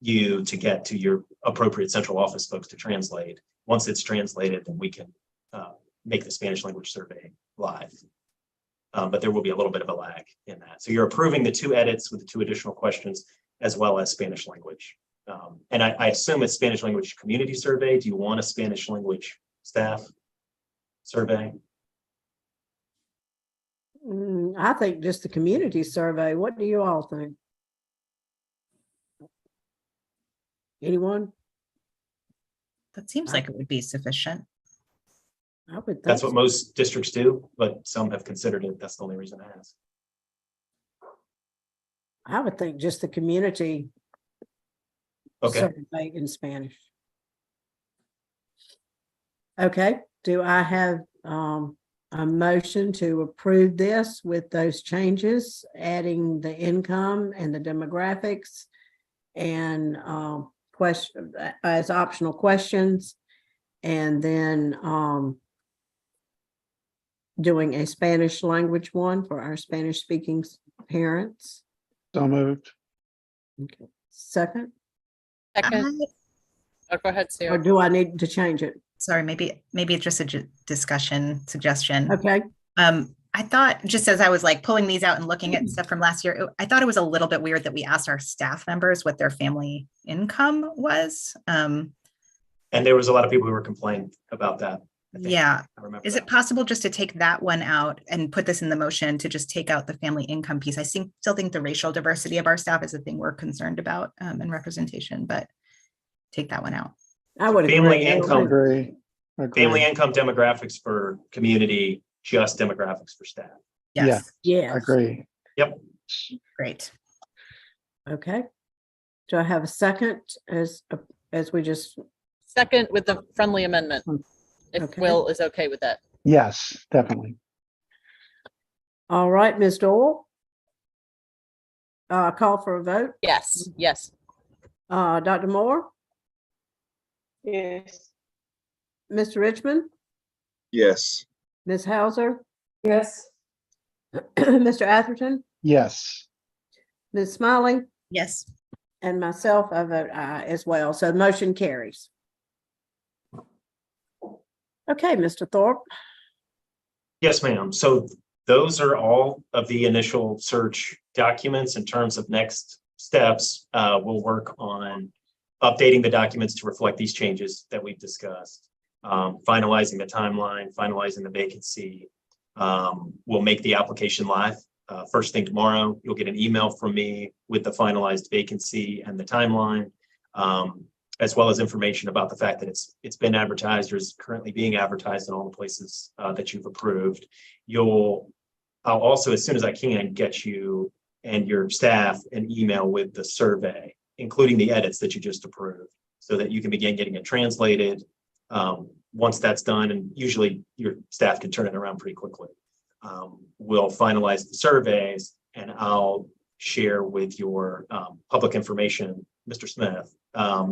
[SPEAKER 2] you to get to your appropriate central office folks to translate. Once it's translated, then we can make the Spanish language survey live. But there will be a little bit of a lag in that. So you're approving the 2 edits with the 2 additional questions as well as Spanish language. And I assume it's Spanish language community survey. Do you want a Spanish language staff survey?
[SPEAKER 4] I think just the community survey. What do you all think? Anyone?
[SPEAKER 3] That seems like it would be sufficient.
[SPEAKER 4] I would think
[SPEAKER 2] That's what
[SPEAKER 4] so.
[SPEAKER 2] most districts do, but some have considered it. That's the only reason I ask.
[SPEAKER 4] I would think just the community
[SPEAKER 2] Okay,
[SPEAKER 4] survey in Spanish. Okay, do I have a motion to approve this with those changes, adding the income and the demographics and question as optional questions, and then doing a Spanish language one for our Spanish speaking parents?
[SPEAKER 6] So moved.
[SPEAKER 4] Okay. Second,
[SPEAKER 8] Second, oh, go ahead,
[SPEAKER 4] or
[SPEAKER 8] Sarah.
[SPEAKER 4] do I need to change it?
[SPEAKER 3] Sorry, maybe it's just a discussion suggestion.
[SPEAKER 4] Okay,
[SPEAKER 3] I thought, just as I was like pulling these out and looking at stuff from last year, I thought it was a little bit weird that we asked our staff members what their family income was.
[SPEAKER 2] and there was a lot of people who were complaining about that. I think.
[SPEAKER 3] Yeah.
[SPEAKER 2] I remember
[SPEAKER 3] Is
[SPEAKER 2] that.
[SPEAKER 3] it possible just to take that one out and put this in the motion to just take out the family income piece? I still think the racial diversity of our staff is a thing we're concerned about and representation, but take that one out.
[SPEAKER 4] I would
[SPEAKER 2] Family
[SPEAKER 4] agree.
[SPEAKER 2] income.
[SPEAKER 6] Agree.
[SPEAKER 2] Family income demographics for community, just demographics for staff.
[SPEAKER 3] Yes,
[SPEAKER 4] Yeah,
[SPEAKER 6] Agree.
[SPEAKER 3] great.
[SPEAKER 4] okay. Do I have a second as we just,
[SPEAKER 8] Second with the friendly amendment, if
[SPEAKER 4] Okay.
[SPEAKER 8] Will is okay with that.
[SPEAKER 6] Yes, definitely.
[SPEAKER 4] all right, Ms. Doyle? Call for a vote.
[SPEAKER 8] Yes, yes.
[SPEAKER 4] Dr. Moore,
[SPEAKER 1] Yes.
[SPEAKER 4] Mr. Richmond,
[SPEAKER 5] Yes.
[SPEAKER 4] Ms. Hauser,
[SPEAKER 1] Yes.
[SPEAKER 4] Mr. Atherton,
[SPEAKER 6] Yes.
[SPEAKER 4] Ms. Smiley,
[SPEAKER 3] Yes.
[SPEAKER 4] and myself, I vote aye as well. So the motion carries. Okay, Mr. Thorpe.
[SPEAKER 2] Yes, ma'am. So those are all of the initial search documents. In terms of next steps, we'll work on updating the documents to reflect these changes that we've discussed, finalizing the timeline, finalizing the vacancy. We'll make the application live. First thing tomorrow, you'll get an email from me with the finalized vacancy and the timeline, as well as information about the fact that it's been advertised or is currently being advertised in all the places that you've approved. I'll also, as soon as I can, get you and your staff an email with the survey, including the edits that you just approved, so that you can begin getting it translated. Once that's done, and usually your staff can turn it around pretty quickly, we'll finalize the surveys, and I'll share with your public information Mr. Smith,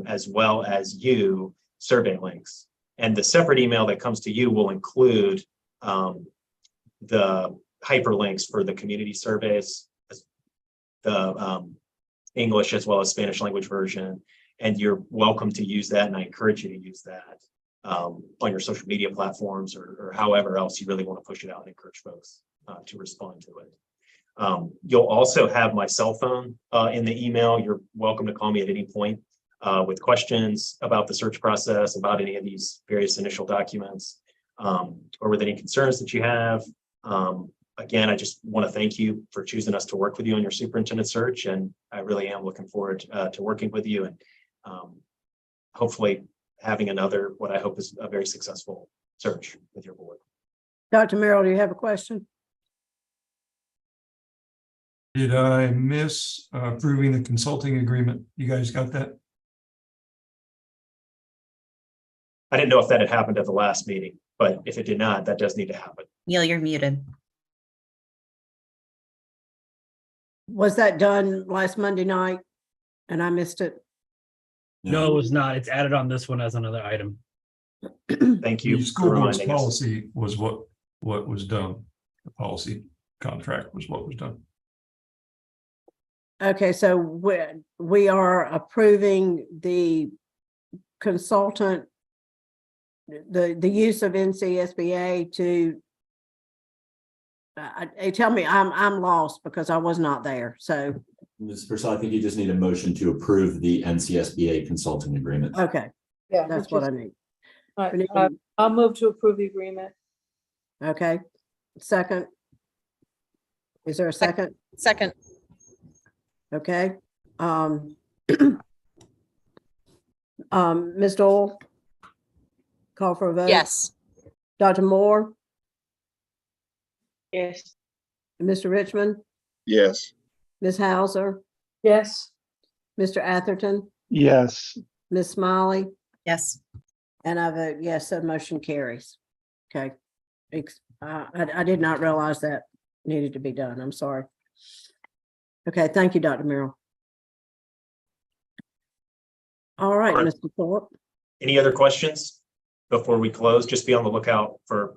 [SPEAKER 2] as well as you, survey links. And the separate email that comes to you will include the hyperlinks for the community surveys, the English as well as Spanish language version. And you're welcome to use that, and I encourage you to use that on your social media platforms or however else you really want to push it out and encourage folks to respond to it. You'll also have my cell phone in the email. You're welcome to call me at any point with questions about the search process, about any of these various initial documents, or with any concerns that you have. Again, I just want to thank you for choosing us to work with you on your superintendent search, and I really am looking forward to working with you and hopefully having another, what I hope is a very successful search with your board.
[SPEAKER 4] Dr. Merrill, do you have a question?
[SPEAKER 7] Did I miss approving the consulting agreement? You guys got that?
[SPEAKER 2] I didn't know if that had happened at the last meeting, but if it did not, that does need to happen.
[SPEAKER 3] Neil, you're muted.
[SPEAKER 4] Was that done last Monday night and I missed it?
[SPEAKER 9] No, it was not. It's added on this one as another item.
[SPEAKER 2] Thank you
[SPEAKER 7] The
[SPEAKER 2] for
[SPEAKER 7] school board's
[SPEAKER 2] reminding us.
[SPEAKER 7] policy was what was done. The policy contract was what was done.
[SPEAKER 4] Okay, so we are approving the consultant, the use of NCSBA to tell me, I'm lost because I was not there. So,
[SPEAKER 12] Ms. Purcell, I think you just need a motion to approve the NCSBA consulting agreement.
[SPEAKER 4] okay,
[SPEAKER 1] Yeah.
[SPEAKER 4] that's what I need.
[SPEAKER 1] All right, I'll move to approve the agreement.
[SPEAKER 4] Okay, second. Is there a second?
[SPEAKER 8] Second,
[SPEAKER 4] Okay. Ms. Dole? Call for a vote?
[SPEAKER 8] yes.
[SPEAKER 4] Dr. Moore?
[SPEAKER 1] Yes.
[SPEAKER 4] Mr. Richmond?
[SPEAKER 5] Yes.
[SPEAKER 4] Ms. Hauser?
[SPEAKER 1] Yes.
[SPEAKER 4] Mr. Atherton?
[SPEAKER 6] Yes.
[SPEAKER 4] Ms. Smiley?
[SPEAKER 3] Yes.
[SPEAKER 4] And I vote yes, so motion carries. Okay. I did not realize that needed to be done. I'm sorry. Okay, thank you, Dr. Merrill. All right,
[SPEAKER 2] All right.
[SPEAKER 4] Mr. Thorpe.
[SPEAKER 2] Any other questions before we close? Just be on the lookout for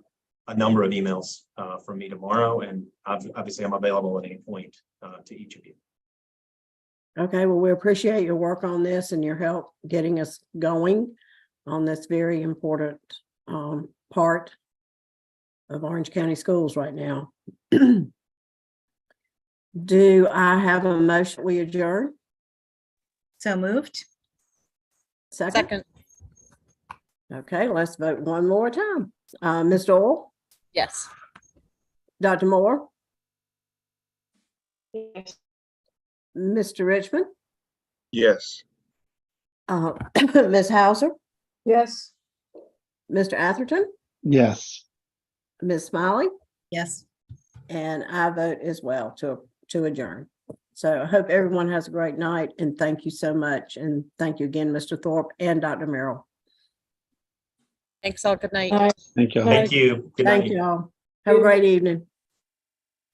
[SPEAKER 2] a number of emails from me tomorrow, and obviously I'm available at any point to each of you.
[SPEAKER 4] Okay, well, we appreciate your work on this and your help getting us going on this very important part of Orange County Schools right now. Do I have a motion? We adjourn?
[SPEAKER 3] So moved.
[SPEAKER 8] Second,
[SPEAKER 4] Okay, let's vote one more time. Ms. Dole,
[SPEAKER 8] yes.
[SPEAKER 4] Dr. Moore,
[SPEAKER 1] Yes.
[SPEAKER 4] Mr. Richmond,
[SPEAKER 5] Yes.
[SPEAKER 4] Ms. Hauser,
[SPEAKER 1] Yes.
[SPEAKER 4] Mr. Atherton,
[SPEAKER 6] Yes.
[SPEAKER 4] Ms. Smiley,
[SPEAKER 3] Yes.
[SPEAKER 4] and I vote as well to adjourn. So I hope everyone has a great night and thank you so much. And thank you again, Mr. Thorpe and Dr. Merrill.
[SPEAKER 8] Thanks all. Good night.
[SPEAKER 1] All right.
[SPEAKER 6] Thank you.
[SPEAKER 1] All
[SPEAKER 2] Thank you. Good night.
[SPEAKER 4] Thank you all. Have a great evening.